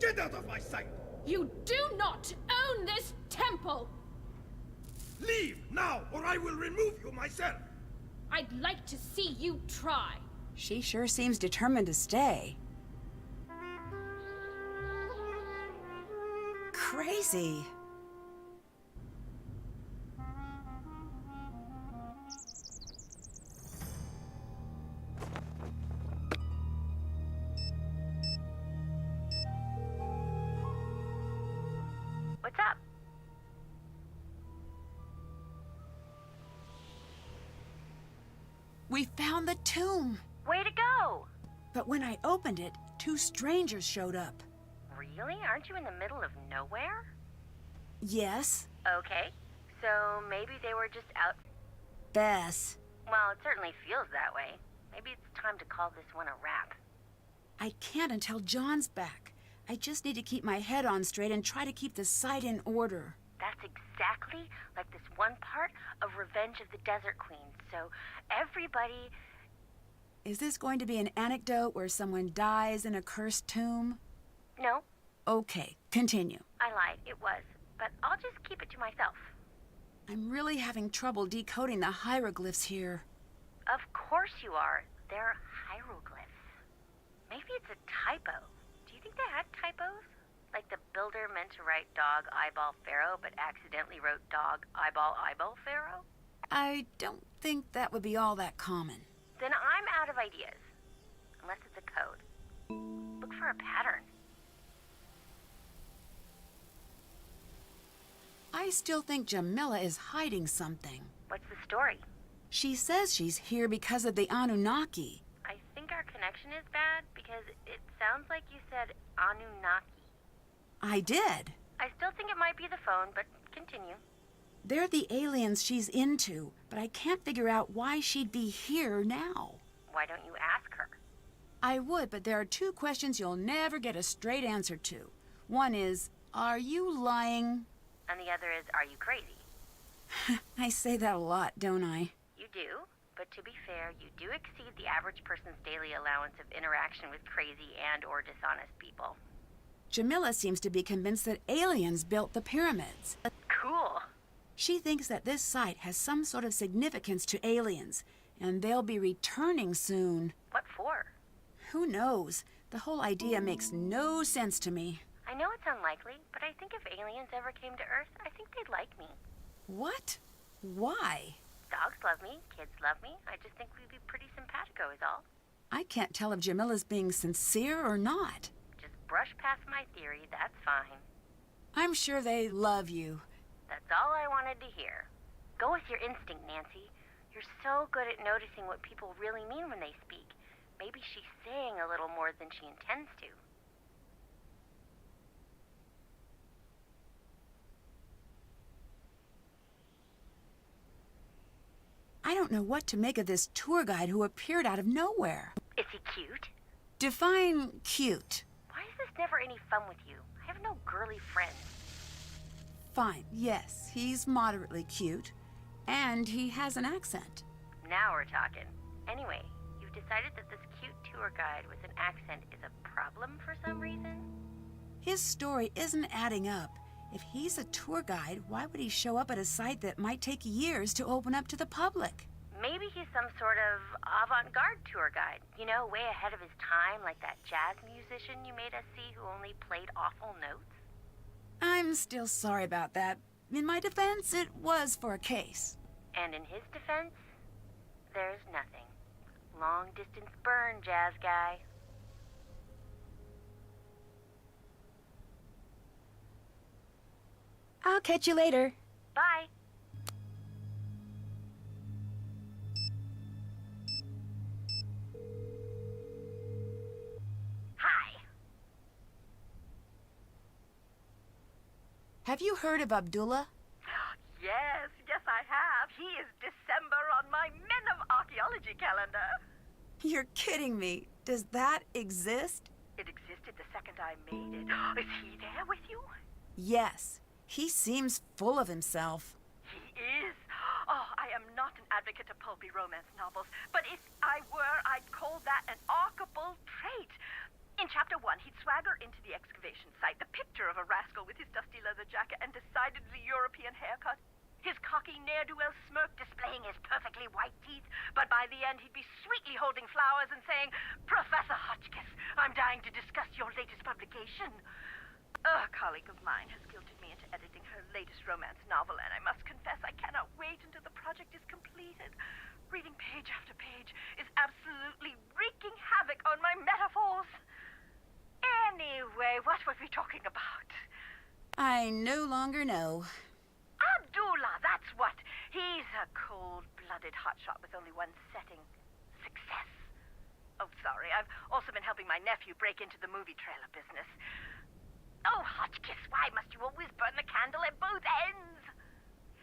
Get out of my sight! You do not own this temple! Leave now, or I will remove you myself! I'd like to see you try. She sure seems determined to stay. Crazy. What's up? We found the tomb. Way to go! But when I opened it, two strangers showed up. Really? Aren't you in the middle of nowhere? Yes, Okay, so maybe they were just out. Bess. Well, it certainly feels that way. Maybe it's time to call this one a wrap. I can't until John's back. I just need to keep my head on straight and try to keep the site in order. That's exactly like this one part of Revenge of the Desert Queen. So everybody... Is this going to be an anecdote where someone dies in a cursed tomb? No, Okay, continue. I lied. It was. But I'll just keep it to myself. I'm really having trouble decoding the hieroglyphs here. Of course you are. They're hieroglyphs. Maybe it's a typo. Do you think they had typos? Like the builder meant to write dog eyeball pharaoh, but accidentally wrote dog eyeball pharaoh? I don't think that would be all that common. Then I'm out of ideas. Unless it's a code. Look for a pattern. I still think Jamila is hiding something. What's the story? She says she's here because of the Anunnaki. I think our connection is bad because it sounds like you said Anunnaki. I did. I still think it might be the phone, but continue. They're the aliens she's into, but I can't figure out why she'd be here now. Why don't you ask her? I would, but there are two questions you'll never get a straight answer to. One is, are you lying? And the other is, are you crazy? I say that a lot, don't I? You do, but to be fair, you do exceed the average person's daily allowance of interaction with crazy and or dishonest people. Jamila seems to be convinced that aliens built the pyramids. Cool. She thinks that this site has some sort of significance to aliens, and they'll be returning soon. What for? Who knows? The whole idea makes no sense to me. I know it's unlikely, but I think if aliens ever came to Earth, I think they'd like me. What? Why? Dogs love me, kids love me. I just think we'd be pretty simpatico is all. I can't tell if Jamila's being sincere or not. Just brush past my theory, that's fine. I'm sure they love you. That's all I wanted to hear. Go with your instinct, Nancy. You're so good at noticing what people really mean when they speak. Maybe she's saying a little more than she intends to. I don't know what to make of this tour guide who appeared out of nowhere. Is he cute? Define cute. Why is this never any fun with you? I have no girly friends. Fine, yes, he's moderately cute. And he has an accent. Now we're talking. Anyway, you've decided that this cute tour guide with an accent is a problem for some reason? His story isn't adding up. If he's a tour guide, why would he show up at a site that might take years to open up to the public? Maybe he's some sort of avant-garde tour guide. You know, way ahead of his time, like that jazz musician you made us see who only played awful notes. I'm still sorry about that. In my defense, it was for a case. And in his defense, there's nothing. Long distance burn, jazz guy. I'll catch you later. Bye. Hi. Have you heard of Abdullah? Yes, I have. He is December on my Men of Archaeology calendar. You're kidding me. Does that exist? It existed the second I made it. Is he there with you? Yes. He seems full of himself. He is. Oh, I am not an advocate of pulpy romance novels, but if I were, I'd call that an archable trait. In chapter 1, he'd swagger into the excavation site, the picture of a rascal with his dusty leather jacket and decidedly European haircut. His cocky ne'er-do-well smirk displaying his perfectly white teeth, but by the end he'd be sweetly holding flowers and saying, "Professor Hotchkiss, I'm dying to discuss your latest publication." A colleague of mine has guilted me into editing her latest romance novel, and I must confess I cannot wait until the project is completed. Reading page after page is absolutely wreaking havoc on my metaphors. Anyway, what were we talking about? I no longer know. Abdullah, that's what. He's a cold-blooded hotshot with only one setting. Success. Oh, sorry. I've also been helping my nephew break into the movie trailer business. Oh, Hotchkiss, why must you always burn the candle at both ends?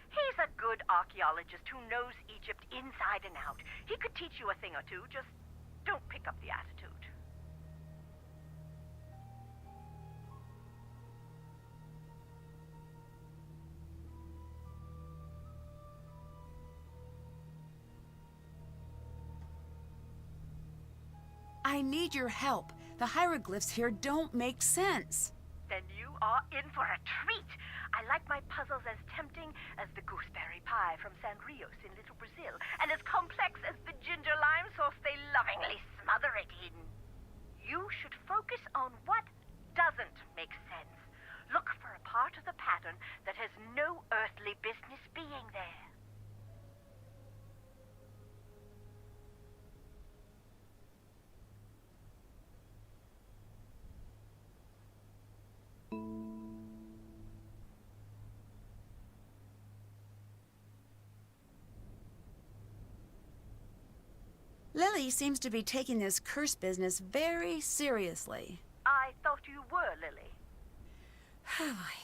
He's a good archaeologist who knows Egypt inside and out. He could teach you a thing or two, just don't pick up the attitude. I need your help. The hieroglyphs here don't make sense. Then you are in for a treat. I like my puzzles as tempting as the gooseberry pie from San Rios in Little Brazil, and as complex as the ginger lime sauce they lovingly smother it in. You should focus on what doesn't make sense. Look for a part of the pattern that has no earthly business being there. Lily seems to be taking this curse business very seriously. I thought you were, Lily.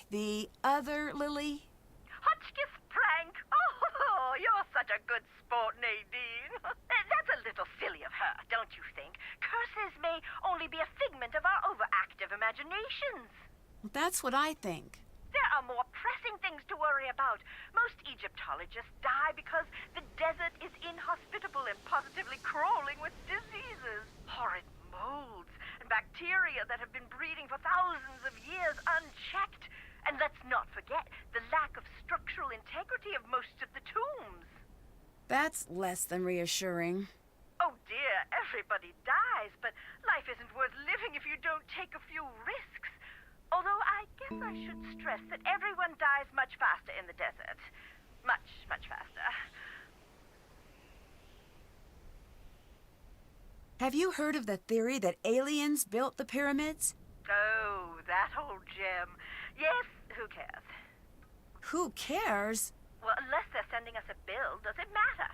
The other Lily? Hotchkiss prank! Oh, you're such a good sport, Nadine. That's a little silly of her, don't you think? Curses may only be a figment of our overactive imaginations. That's what I think. There are more pressing things to worry about. Most Egyptologists die because the desert is inhospitable and positively crawling with diseases. Horrid molds and bacteria that have been breeding for thousands of years unchecked. And let's not forget the lack of structural integrity of most of the tombs. That's less than reassuring. Oh dear, everybody dies, but life isn't worth living if you don't take a few risks. Although I guess I should stress that everyone dies much faster in the desert. Much, much faster. Have you heard of the theory that aliens built the pyramids? Oh, that old gem. Yes, who cares? Who cares? Well, unless they're sending us a bill, does it matter?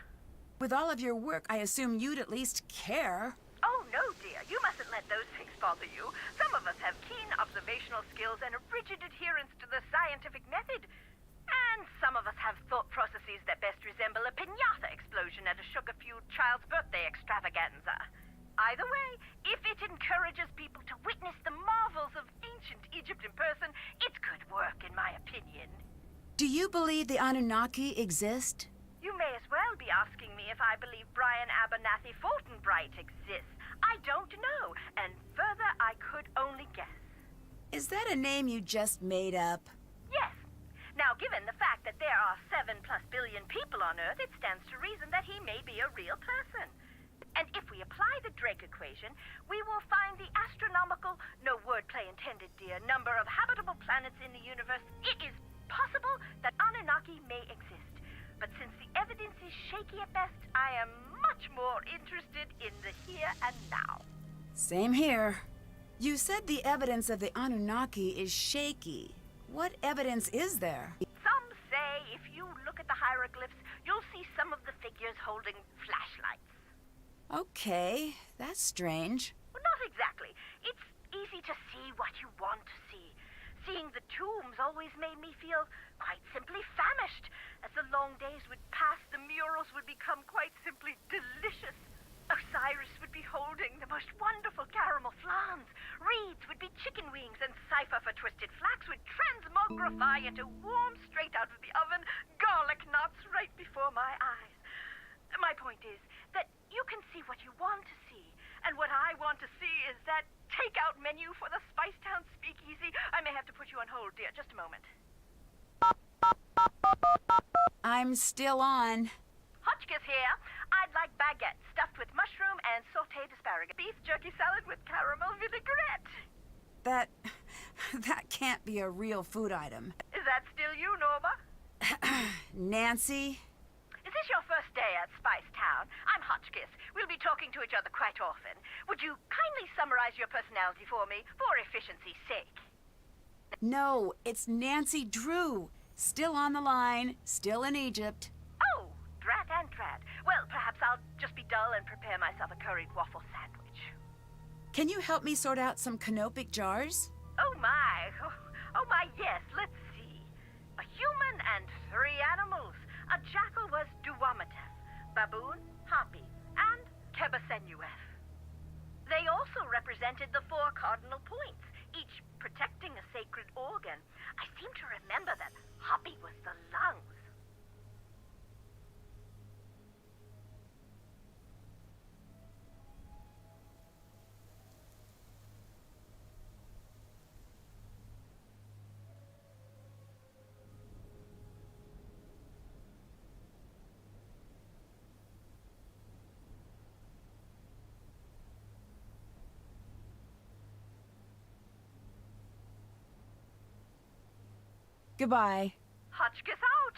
With all of your work, I assume you'd at least care. Oh, no, dear. You mustn't let those things bother you. Some of us have keen observational skills and a rigid adherence to the scientific method. And some of us have thought processes that best resemble a piñata explosion at a sugar-fueled child's birthday extravaganza. Either way, if it encourages people to witness the marvels of ancient Egypt in person, it's good work, in my opinion. Do you believe the Anunnaki exist? You may as well be asking me if I believe Brian Abernathy Fultonbright exists. I don't know, and further I could only guess. Is that a name you just made up? Yes. Now, given the fact that there are 7+ billion people on Earth, it stands to reason that he may be a real person. And if we apply the Drake equation, we will find the astronomical, no wordplay intended, dear, number of habitable planets in the universe. It is possible that Anunnaki may exist. But since the evidence is shaky at best, I am much more interested in the here and now. Same here. You said the evidence of the Anunnaki is shaky. What evidence is there? Some say if you look at the hieroglyphs, you'll see some of the figures holding flashlights. Okay, that's strange. Well, not exactly. It's easy to see what you want to see. Seeing the tombs always made me feel quite simply famished. As the long days would pass, the murals would become quite simply delicious. Osiris would be holding the most wonderful caramel flans. Reeds would be chicken wings, and Cypher for twisted flax would transmogrify into warm, straight out of the oven, garlic knots right before my eyes. My point is that you can see what you want to see, and what I want to see is that takeout menu for the Spicetown Speakeasy. I may have to put you on hold, dear. Just a moment. I'm still on. Hotchkiss here. I'd like baguette stuffed with mushroom and sautéed asparagus. Beef jerky salad with caramel vinaigrette. That can't be a real food item. Is that still you, Norma? Nancy? Is this your first day at Spicetown? I'm Hotchkiss. We'll be talking to each other quite often. Would you kindly summarize your personality for me, for efficiency's sake? No, it's Nancy Drew. Still on the line, still in Egypt. Oh, drat and drat. Well, perhaps I'll just be dull and prepare myself a curried waffle sandwich. Can you help me sort out some canopic jars? Oh my. Oh my, yes. Let's see. A human and 3 animals. A jackal was Duwamatef, baboon, Hapi, and Kebasenuef. They also represented the 4 cardinal points, each protecting a sacred organ. I seem to remember that Hapi was the lungs. Goodbye. Hotchkiss out.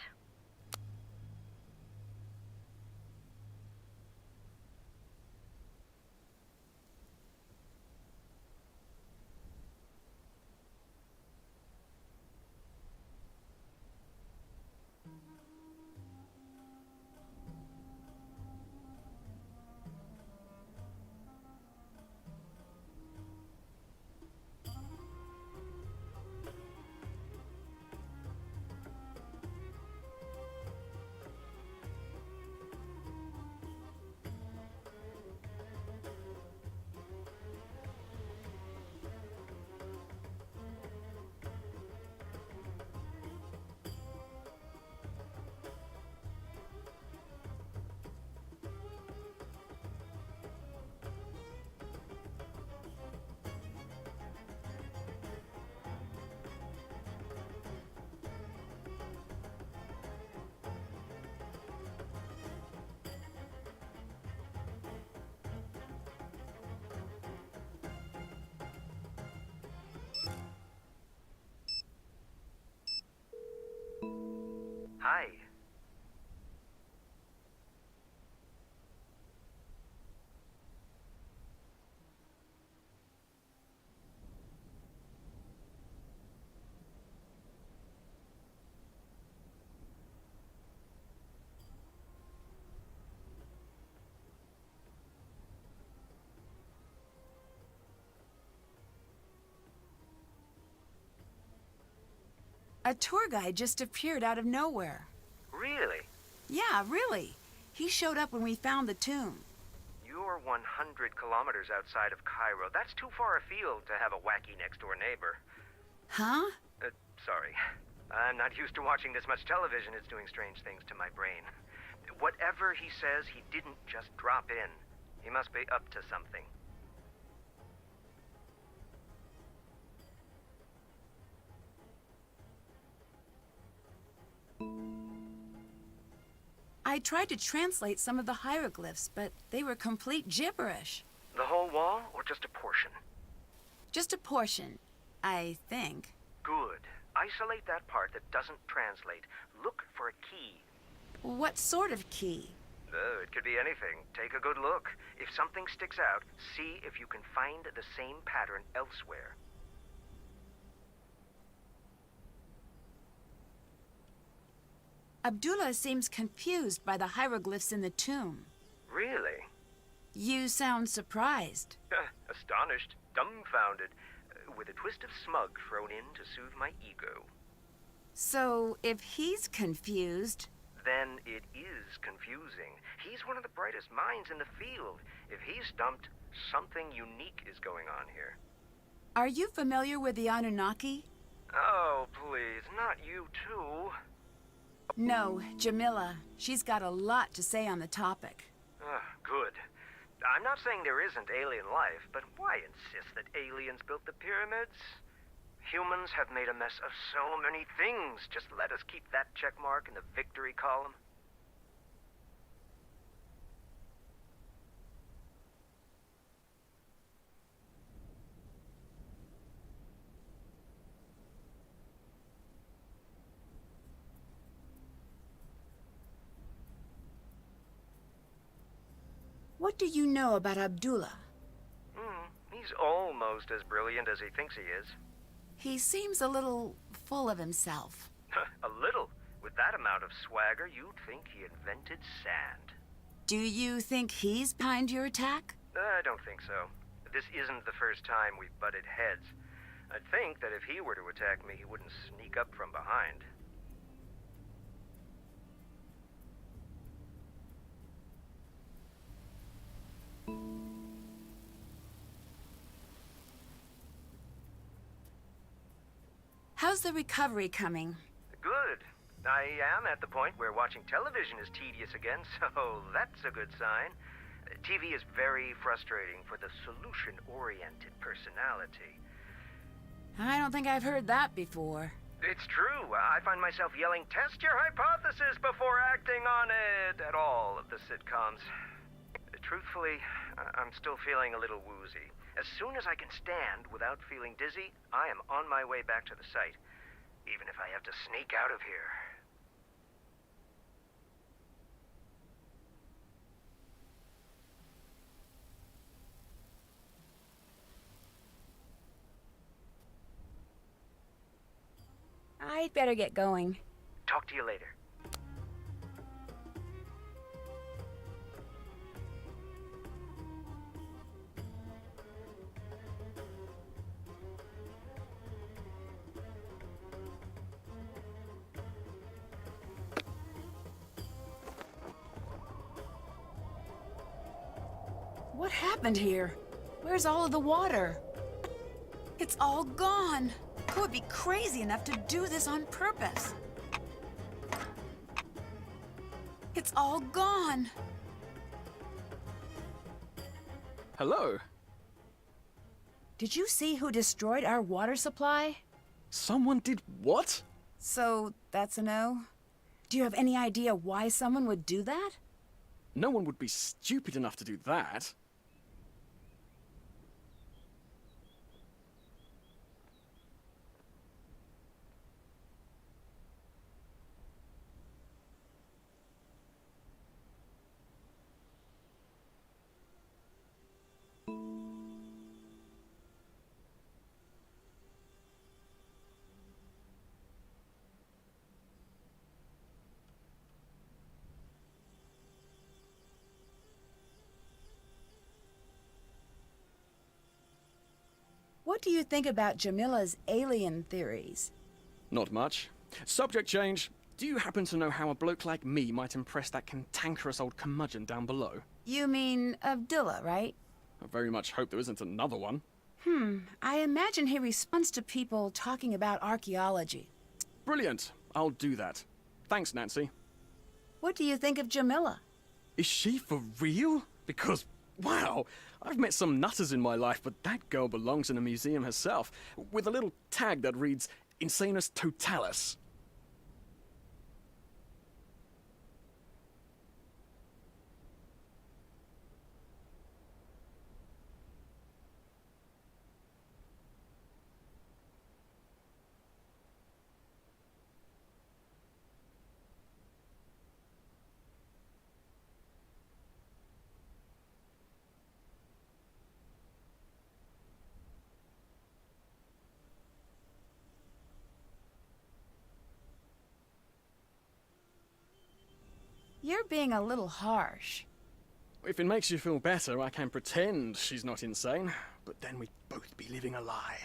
Hi. A tour guide just appeared out of nowhere. Really? Yeah, really. He showed up when we found the tomb. You're 100 kilometers outside of Cairo. That's too far afield to have a wacky next-door neighbor. Huh? Sorry. I'm not used to watching this much television. It's doing strange things to my brain. Whatever he says, he didn't just drop in. He must be up to something. I tried to translate some of the hieroglyphs, but they were complete gibberish. The whole wall, or just a portion? Just a portion, I think. Good. Isolate that part that doesn't translate. Look for a key. What sort of key? It could be anything. Take a good look. If something sticks out, see if you can find the same pattern elsewhere. Abdullah seems confused by the hieroglyphs in the tomb. Really? You sound surprised. Astonished, dumbfounded, with a twist of smug thrown in to soothe my ego. So, if he's confused... Then it is confusing. He's one of the brightest minds in the field. If he's stumped, something unique is going on here. Are you familiar with the Anunnaki? Oh, please, not you too. No, Jamila. She's got a lot to say on the topic. Good. I'm not saying there isn't alien life, but why insist that aliens built the pyramids? Humans have made a mess of so many things. Just let us keep that check mark in the victory column. What do you know about Abdullah? He's almost as brilliant as he thinks he is. He seems a little full of himself. A little. With that amount of swagger, you'd think he invented sand. Do you think he's behind your attack? I don't think so. This isn't the first time we've butted heads. I'd think that if he were to attack me, he wouldn't sneak up from behind. How's the recovery coming? Good. I am at the point where watching television is tedious again, so that's a good sign. TV is very frustrating for the solution-oriented personality. I don't think I've heard that before. It's true. I find myself yelling, "Test your hypothesis before acting on it," at all of the sitcoms. Truthfully, I'm still feeling a little woozy. As soon as I can stand without feeling dizzy, I am on my way back to the site, even if I have to sneak out of here. I'd better get going. Talk to you later. What happened here? Where's all of the water? It's all gone. Who would be crazy enough to do this on purpose? It's all gone. Hello? Did you see who destroyed our water supply? Someone did what? So, that's a no? Do you have any idea why someone would do that? No one would be stupid enough to do that. What do you think about Jamila's alien theories? Not much. Subject change. Do you happen to know how a bloke like me might impress that cantankerous old curmudgeon down below? You mean Abdullah, right? I very much hope there isn't another one. I imagine he responds to people talking about archaeology. Brilliant. I'll do that. Thanks, Nancy. What do you think of Jamila? Is she for real? Because, wow, I've met some nutters in my life, but that girl belongs in a museum herself, with a little tag that reads, Insanus Totalis. You're being a little harsh. If it makes you feel better, I can pretend she's not insane, but then we'd both be living a lie.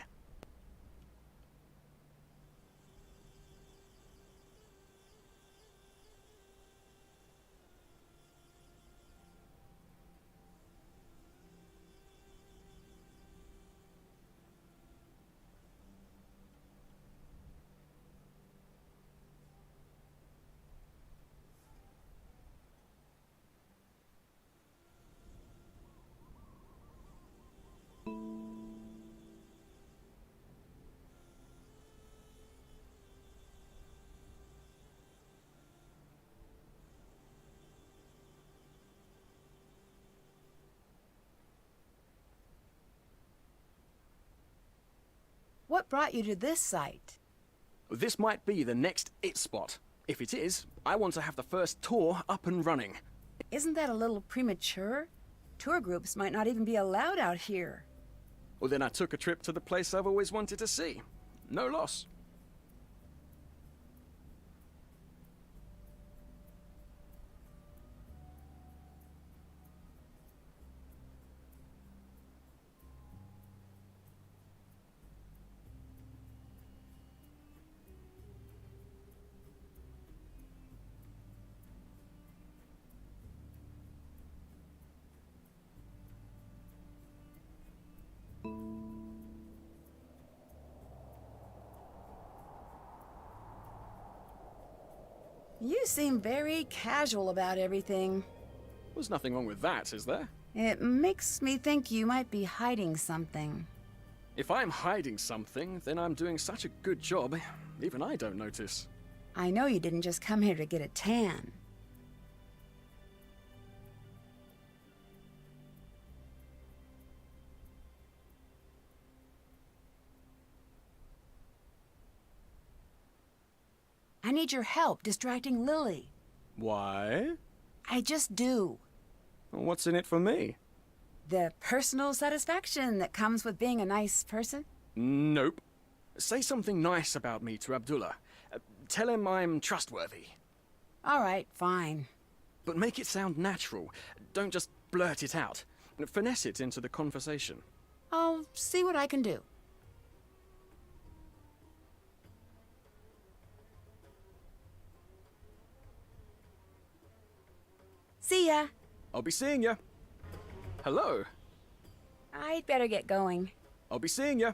What brought you to this site? This might be the next it spot. If it is, I want to have the first tour up and running. Isn't that a little premature? Tour groups might not even be allowed out here. Well, then I took a trip to the place I've always wanted to see. No loss. You seem very casual about everything. There's nothing wrong with that, is there? It makes me think you might be hiding something. If I'm hiding something, then I'm doing such a good job, even I don't notice. I know you didn't just come here to get a tan. I need your help distracting Lily. Why? I just do. What's in it for me? The personal satisfaction that comes with being a nice person. Nope. Say something nice about me to Abdullah. Tell him I'm trustworthy. All right, fine. But make it sound natural. Don't just blurt it out. Finesse it into the conversation. I'll see what I can do. See ya. I'll be seeing ya. Hello. I'd better get going. I'll be seeing ya.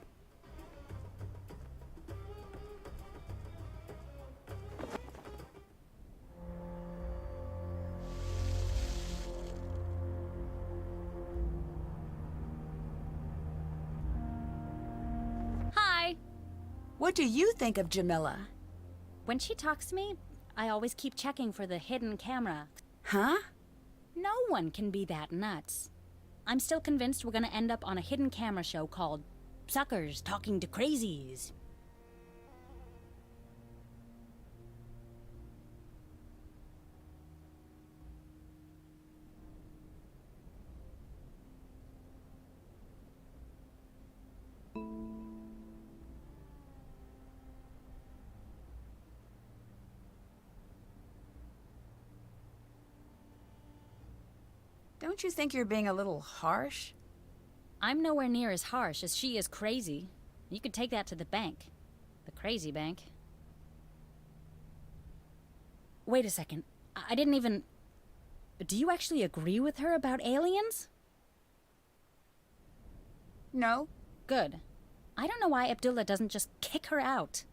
Hi! What do you think of Jamila? When she talks to me, I always keep checking for the hidden camera. Huh? No one can be that nuts. I'm still convinced we're gonna end up on a hidden camera show called Suckers Talking to Crazies. Don't you think you're being a little harsh? I'm nowhere near as harsh as she is crazy. You could take that to the bank. The crazy bank. Wait a second. I didn't even... Do you actually agree with her about aliens? No. Good. I don't know why Abdullah doesn't just kick her out.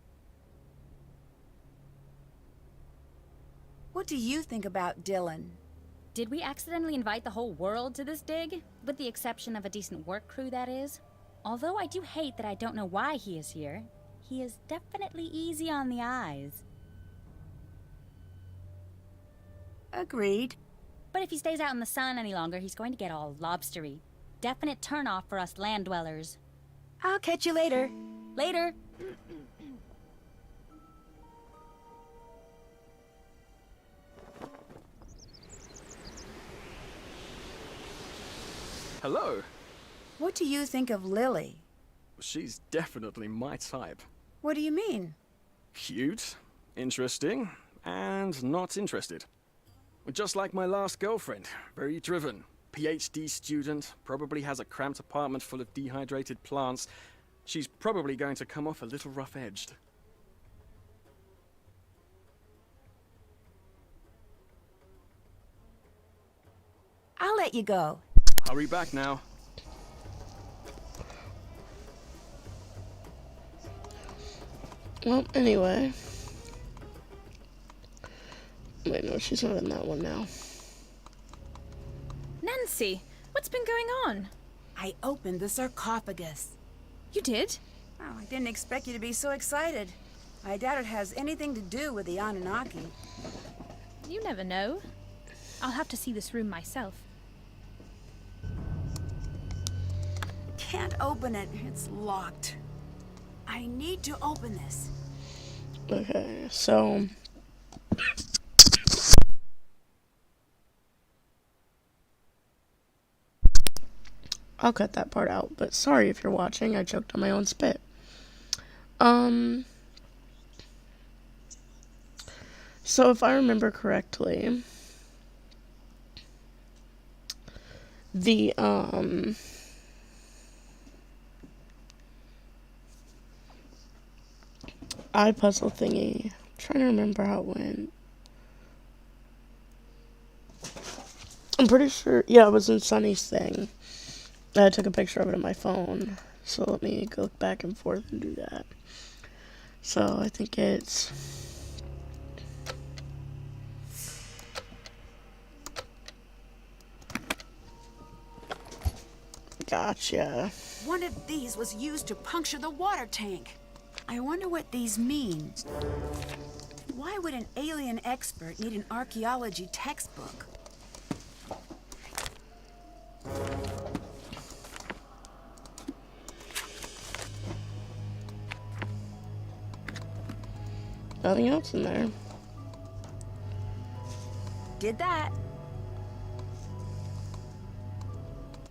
What do you think about Dylan? Did we accidentally invite the whole world to this dig? With the exception of a decent work crew, that is. Although I do hate that I don't know why he is here, he is definitely easy on the eyes. Agreed. But if he stays out in the sun any longer, he's going to get all lobstery. Definite turnoff for us land dwellers. I'll catch you later. Later! Hello. What do you think of Lily? She's definitely my type. What do you mean? Cute, interesting, and not interested. Just like my last girlfriend. Very driven. PhD student. Probably has a cramped apartment full of dehydrated plants. She's probably going to come off a little rough-edged. I'll let you go. Hurry back now. Well, anyway. Wait, no, she's not in that one now. Nancy, what's been going on? I opened the sarcophagus. You did? Oh, I didn't expect you to be so excited. I doubt it has anything to do with the Anunnaki. You never know. I'll have to see this room myself. Can't open it. It's locked. I need to open this. Okay, so... I'll cut that part out, but sorry if you're watching, I choked on my own spit. So if I remember correctly, the, eye puzzle thingy, I'm trying to remember how it went. I'm pretty sure, yeah, it was in Sunny's thing. I took a picture of it on my phone, so let me go back and forth and do that. So I think it's... Gotcha. One of these was used to puncture the water tank. I wonder what these mean. Why would an alien expert need an archaeology textbook? Nothing else in there. Did that.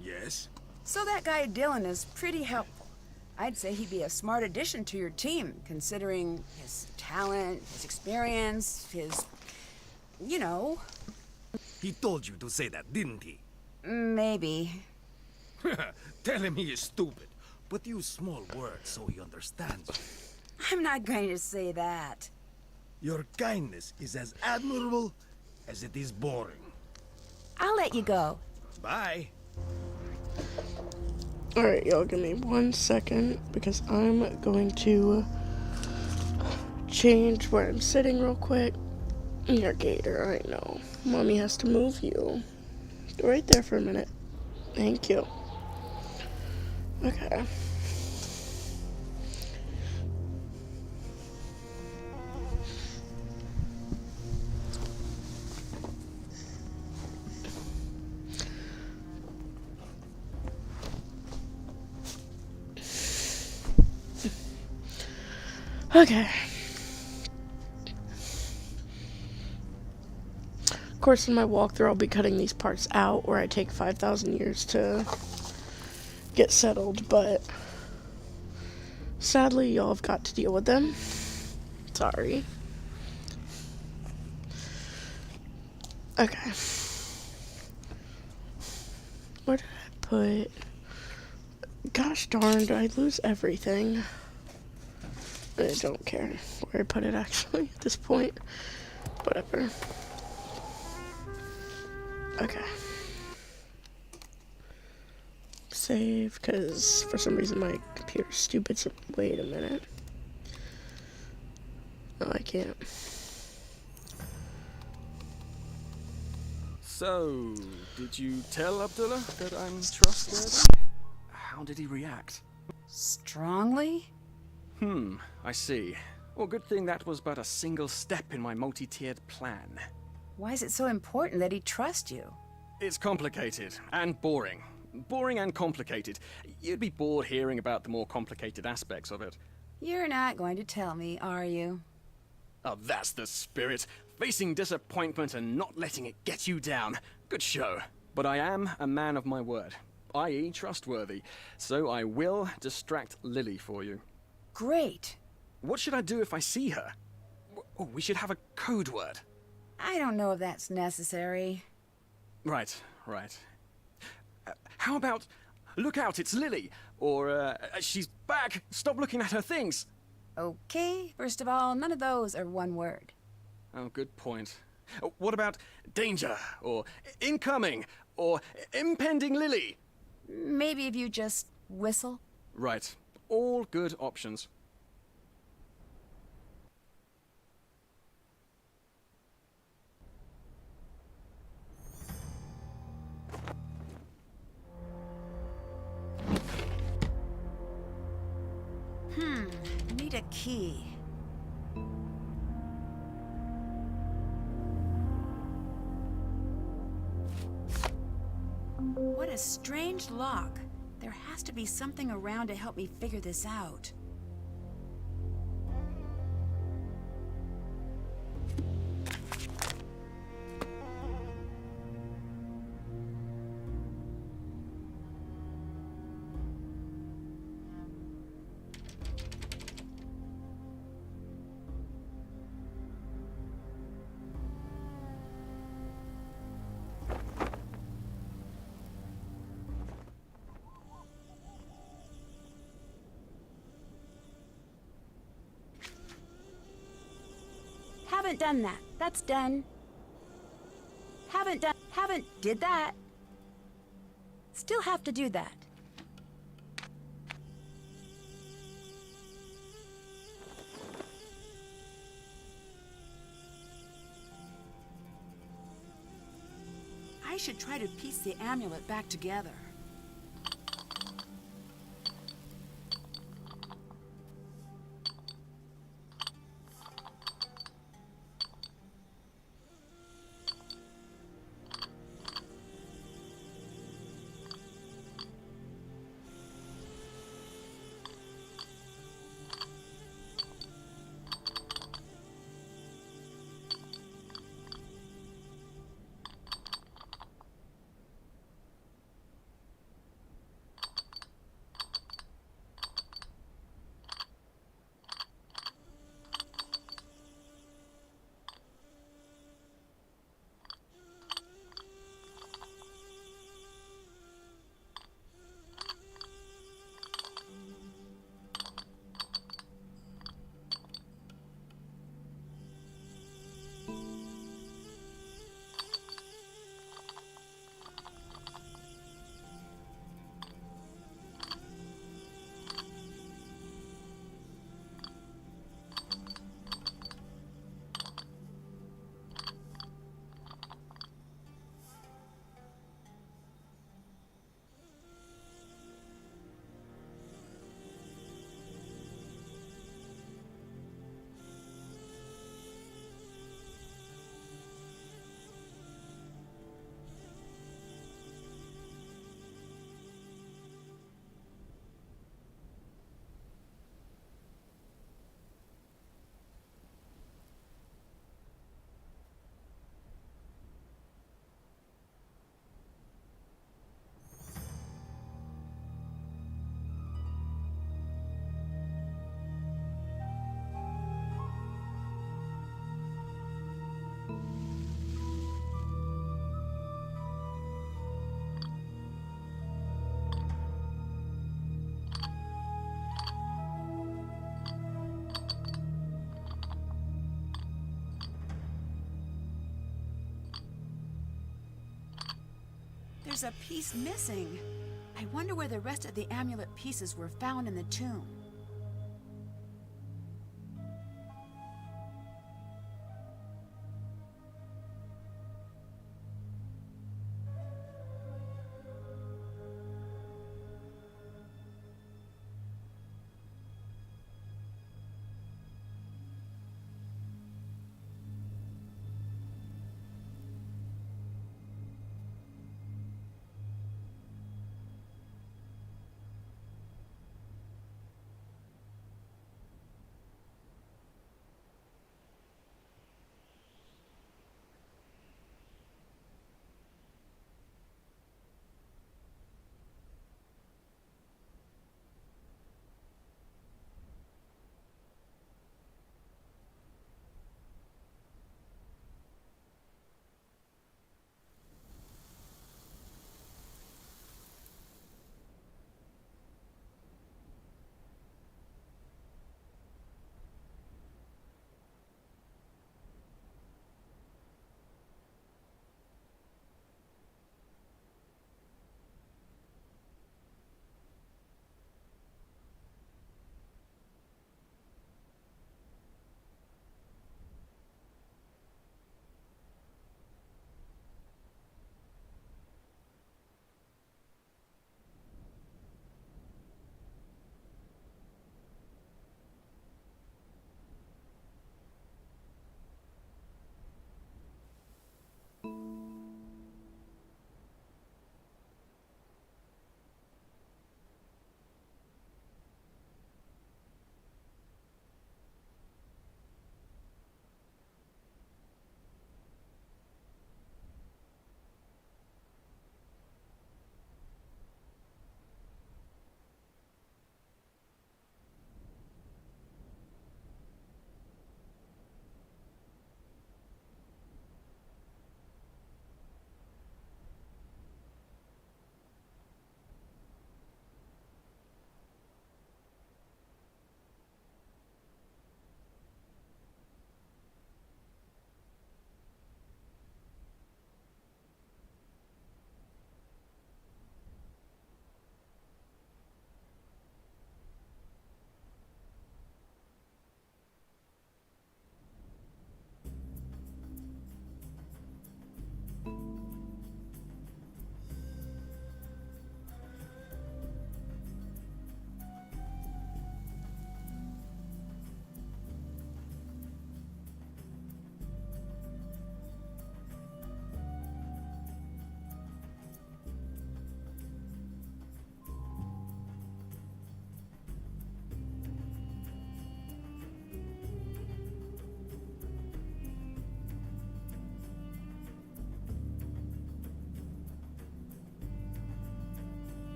Yes? So that guy Dylan is pretty helpful. I'd say he'd be a smart addition to your team, considering his talent, his experience, his... you know. He told you to say that, didn't he? Maybe. Tell him he is stupid, but use small words so he understands you. I'm not going to say that. Your kindness is as admirable as it is boring. I'll let you go. Bye. Alright, y'all, give me 1 second, because I'm going to change where I'm sitting real quick. Your gator, I know. Mommy has to move you. Go right there for a minute. Thank you. Okay. Okay. Of course, in my walkthrough, I'll be cutting these parts out where I take 5,000 years to get settled, but sadly, y'all have got to deal with them. Sorry. Okay. Where did I put... Gosh darn, did I lose everything? I don't care where I put it, actually, at this point. Whatever. Okay. Save, because for some reason my computer's stupid, so wait a minute. No, I can't. So, did you tell Abdullah that I'm trustworthy? How did he react? Strongly? I see. Well, good thing that was but a single step in my multi-tiered plan. Why is it so important that he trusts you? It's complicated and boring. Boring and complicated. You'd be bored hearing about the more complicated aspects of it. You're not going to tell me, are you? Oh, that's the spirit. Facing disappointment and not letting it get you down. Good show. But I am a man of my word, i.e. trustworthy. So I will distract Lily for you. Great. What should I do if I see her? Oh, we should have a code word. I don't know if that's necessary. Right, right. How about, look out, it's Lily, or she's back, stop looking at her things. Okay, first of all, none of those are one word. Oh, good point. What about danger, or incoming, or impending Lily? Maybe if you just whistle. Right, all good options. Need a key. What a strange lock. There has to be something around to help me figure this out. Haven't done that. That's done. Haven't did that. Still have to do that. I should try to piece the amulet back together. There's a piece missing. I wonder where the rest of the amulet pieces were found in the tomb.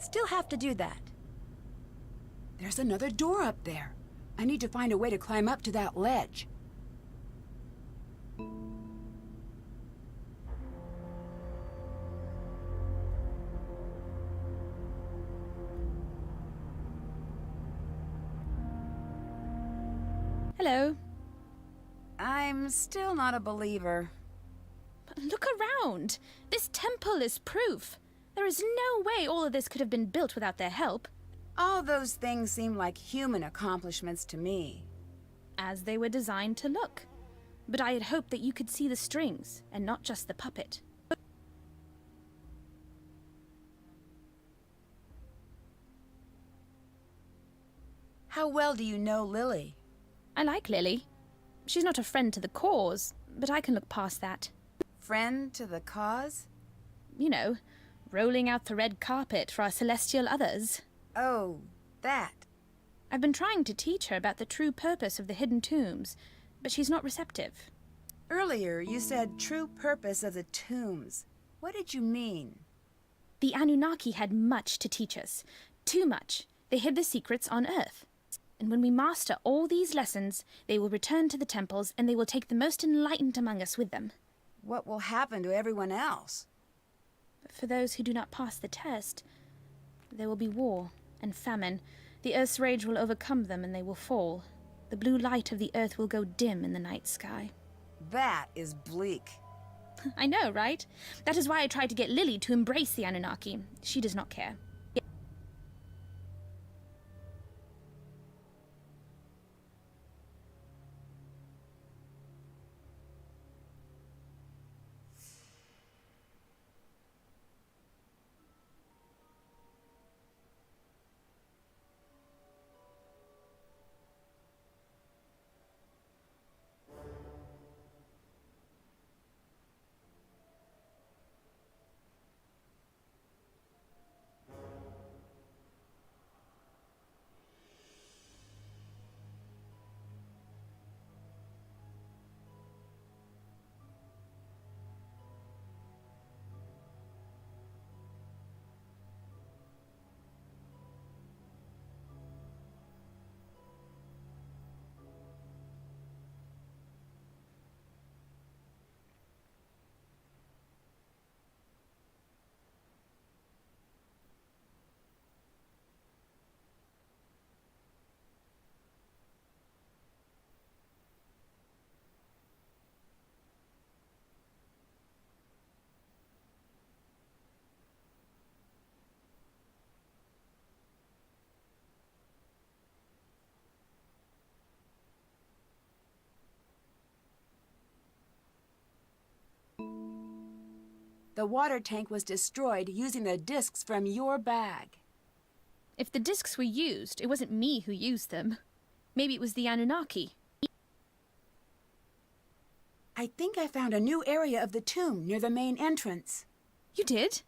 Still have to do that. There's another door up there. I need to find a way to climb up to that ledge. Hello. I'm still not a believer. Look around. This temple is proof. There is no way all of this could have been built without their help. All those things seem like human accomplishments to me. As they were designed to look. But I had hoped that you could see the strings, and not just the puppet. How well do you know Lily? I like Lily. She's not a friend to the cause, but I can look past that. Friend to the cause? You know, rolling out the red carpet for our celestial others. Oh, that. I've been trying to teach her about the true purpose of the hidden tombs, but she's not receptive. Earlier, you said true purpose of the tombs. What did you mean? The Anunnaki had much to teach us. Too much. They hid the secrets on Earth. And when we master all these lessons, they will return to the temples and they will take the most enlightened among us with them. What will happen to everyone else? But for those who do not pass the test, there will be war and famine. The Earth's rage will overcome them and they will fall. The blue light of the Earth will go dim in the night sky. That is bleak. I know, right? That is why I tried to get Lily to embrace the Anunnaki. She does not care. The water tank was destroyed using the discs from your bag. If the discs were used, it wasn't me who used them. Maybe it was the Anunnaki. I think I found a new area of the tomb near the main entrance. You did?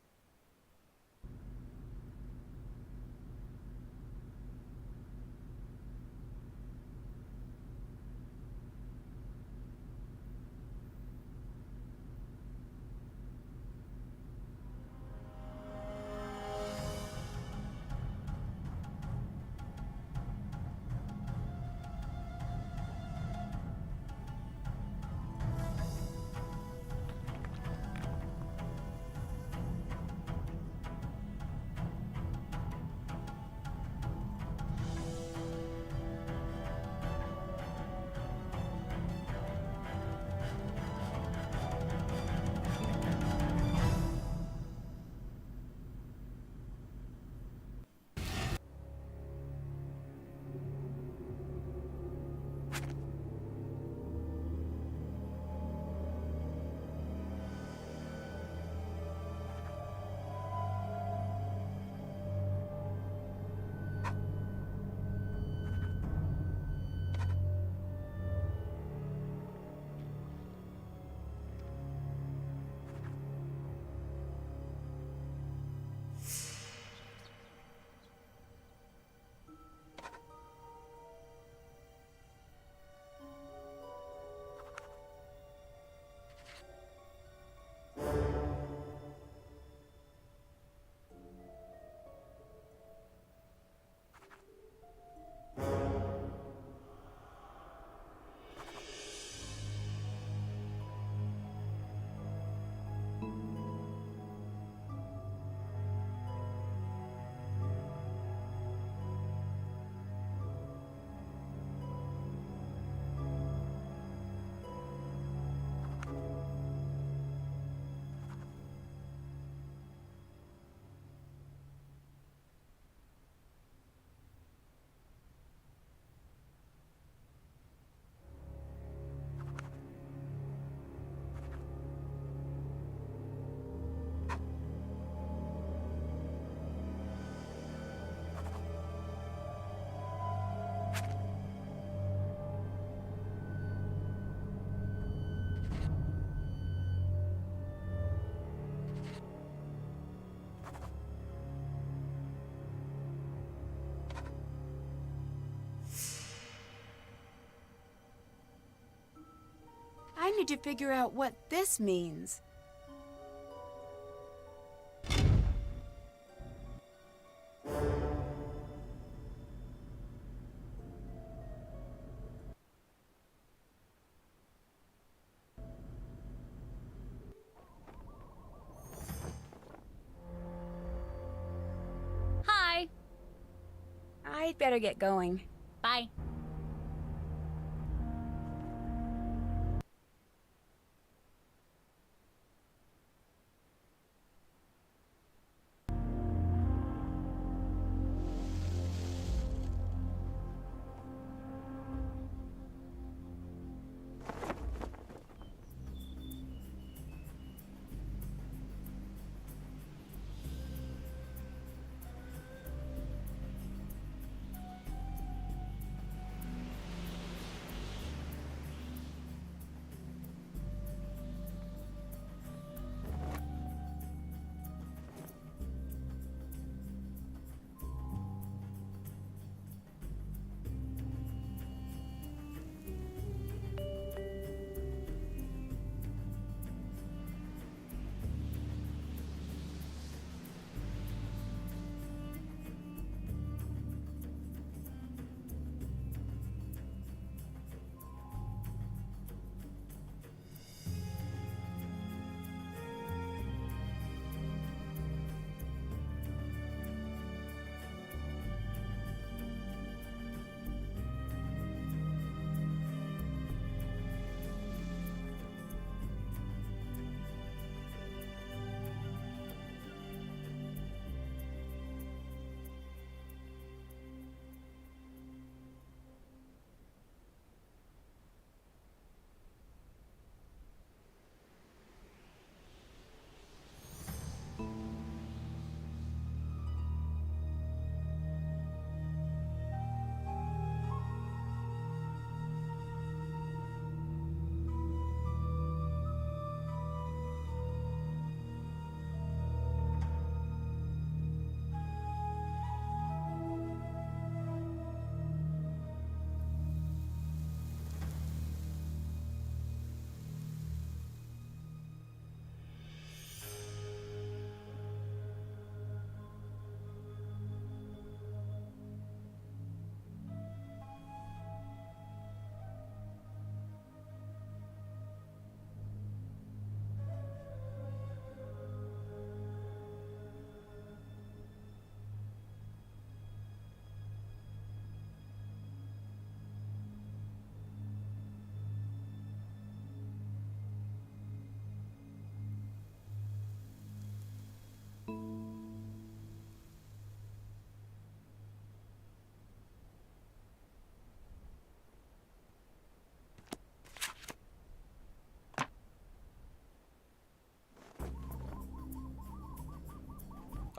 did you figure out what this means? Hi. I'd better get going. Bye.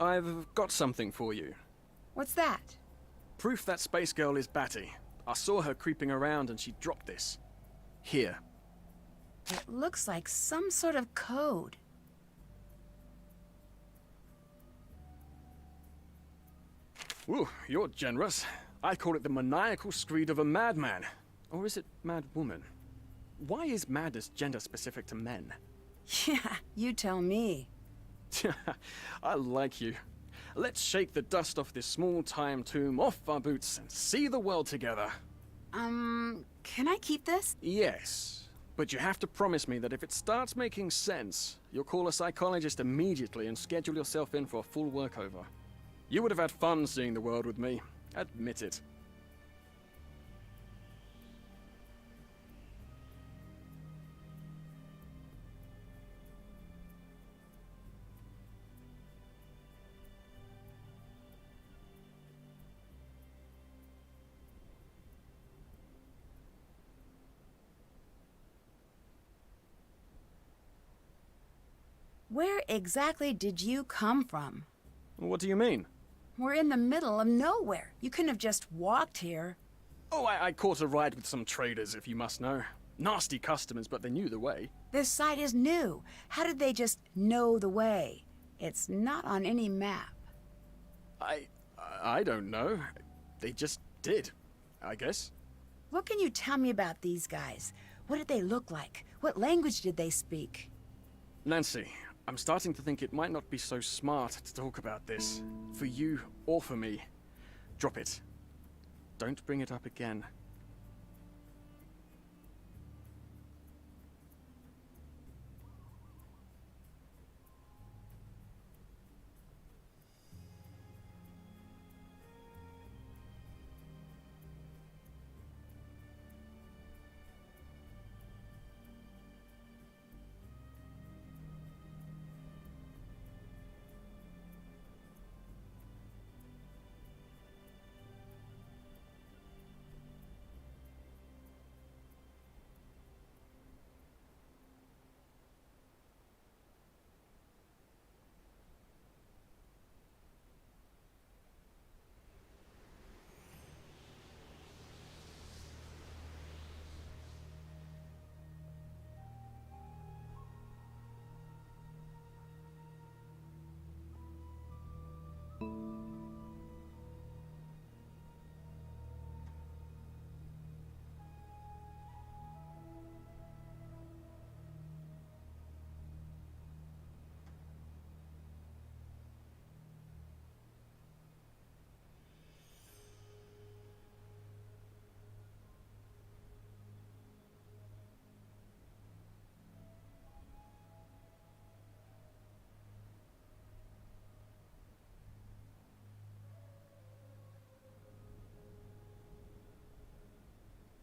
I've got something for you. What's that? Proof that space girl is Batty. I saw her creeping around and she dropped this. Here. It looks like some sort of code. Ooh, you're generous. I call it the maniacal screed of a madman. Or is it mad woman? Why is madness gender specific to men? Yeah, you tell me. I like you. Let's shake the dust off this small time tomb off our boots and see the world together. Can I keep this? Yes, but you have to promise me that if it starts making sense, you'll call a psychologist immediately and schedule yourself in for a full workover. You would have had fun seeing the world with me. Admit it. Where exactly did you come from? What do you mean? We're in the middle of nowhere. You couldn't have just walked here. Oh, I caught a ride with some traders, if you must know. Nasty customers, but they knew the way. This site is new. How did they just know the way? It's not on any map. I don't know. They just did, I guess. What can you tell me about these guys? What did they look like? What language did they speak? Nancy, I'm starting to think it might not be so smart to talk about this. For you or for me. Drop it. Don't bring it up again.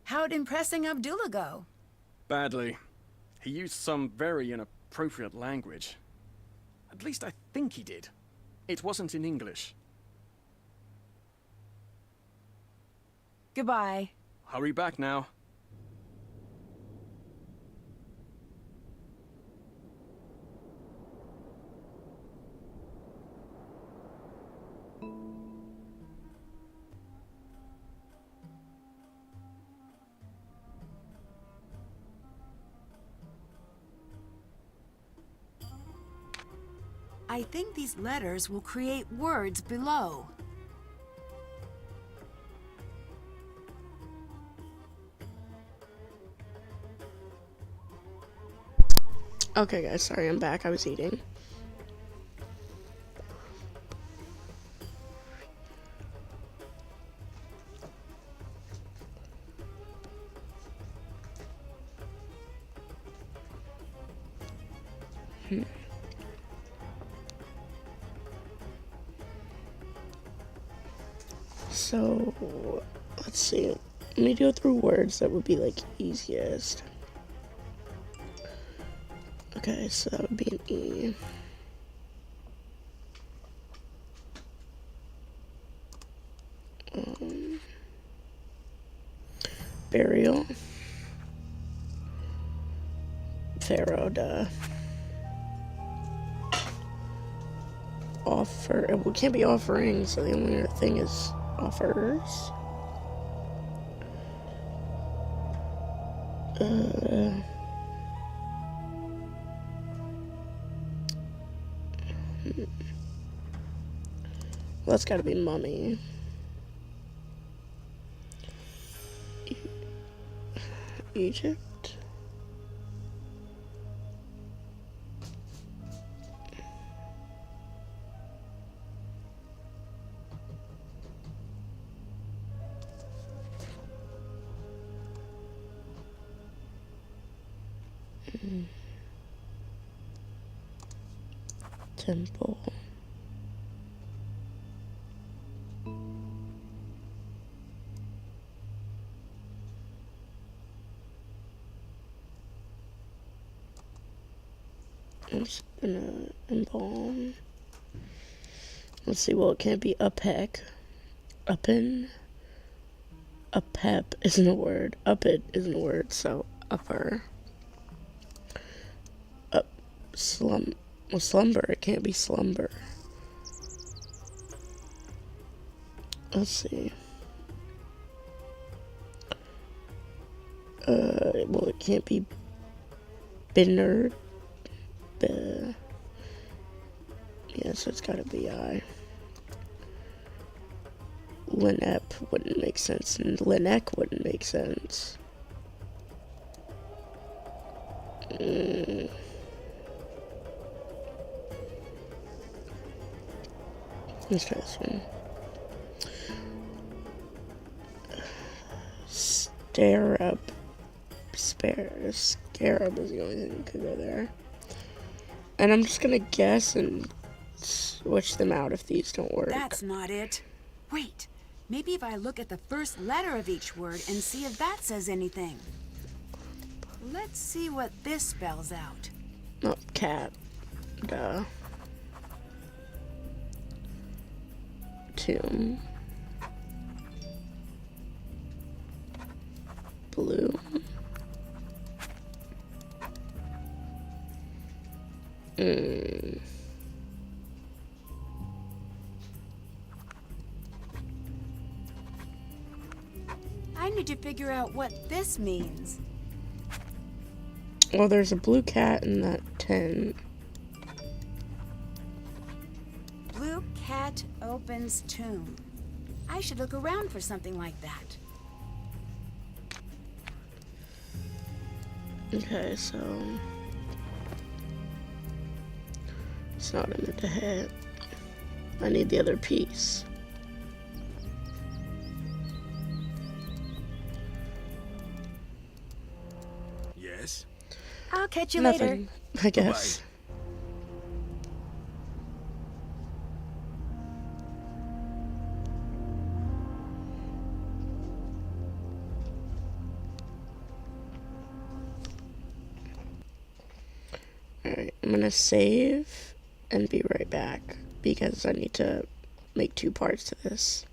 How'd impressing Abdullah go? Badly. He used some very inappropriate language. At least I think he did. It wasn't in English. Goodbye. Hurry back now. I think these letters will create words below. Okay, guys, sorry, I'm back. I was eating. So, let's see. Let me go through words that would be, like, easiest. Okay, so that would be an E. Burial. Pharaoh, duh. Offer. Well, it can't be offering, so the only other thing is offers. Well, that's gotta be mummy. Egypt. Temple. I'm just gonna embalm. Let's see, well, it can't be a peck. Uppin. A pep isn't a word. Up it isn't a word, so upper. Up. Well, slumber. It can't be slumber. Let's see. Well, it can't be Binnerd. Yeah, so it's gotta be I. Linep wouldn't make sense, and Linek wouldn't make sense. Let's try this one. Scarab is the only thing that could go there. And I'm just gonna guess and switch them out if these don't work. That's not it. Wait, maybe if I look at the first letter of each word and see if that says anything. Let's see what this spells out. Oh, cat. Duh. Tomb. Blue. I need to figure out what this means. Well, there's a blue cat in that tent. Blue cat opens tomb. I should look around for something like that. Okay, so it's not in the head. I need the other piece. Yes? I'll catch you later. Nothing, I guess. Alright, I'm gonna save and be right back because I need to make 2 parts to this.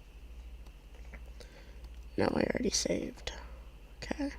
No, I already saved. Okay.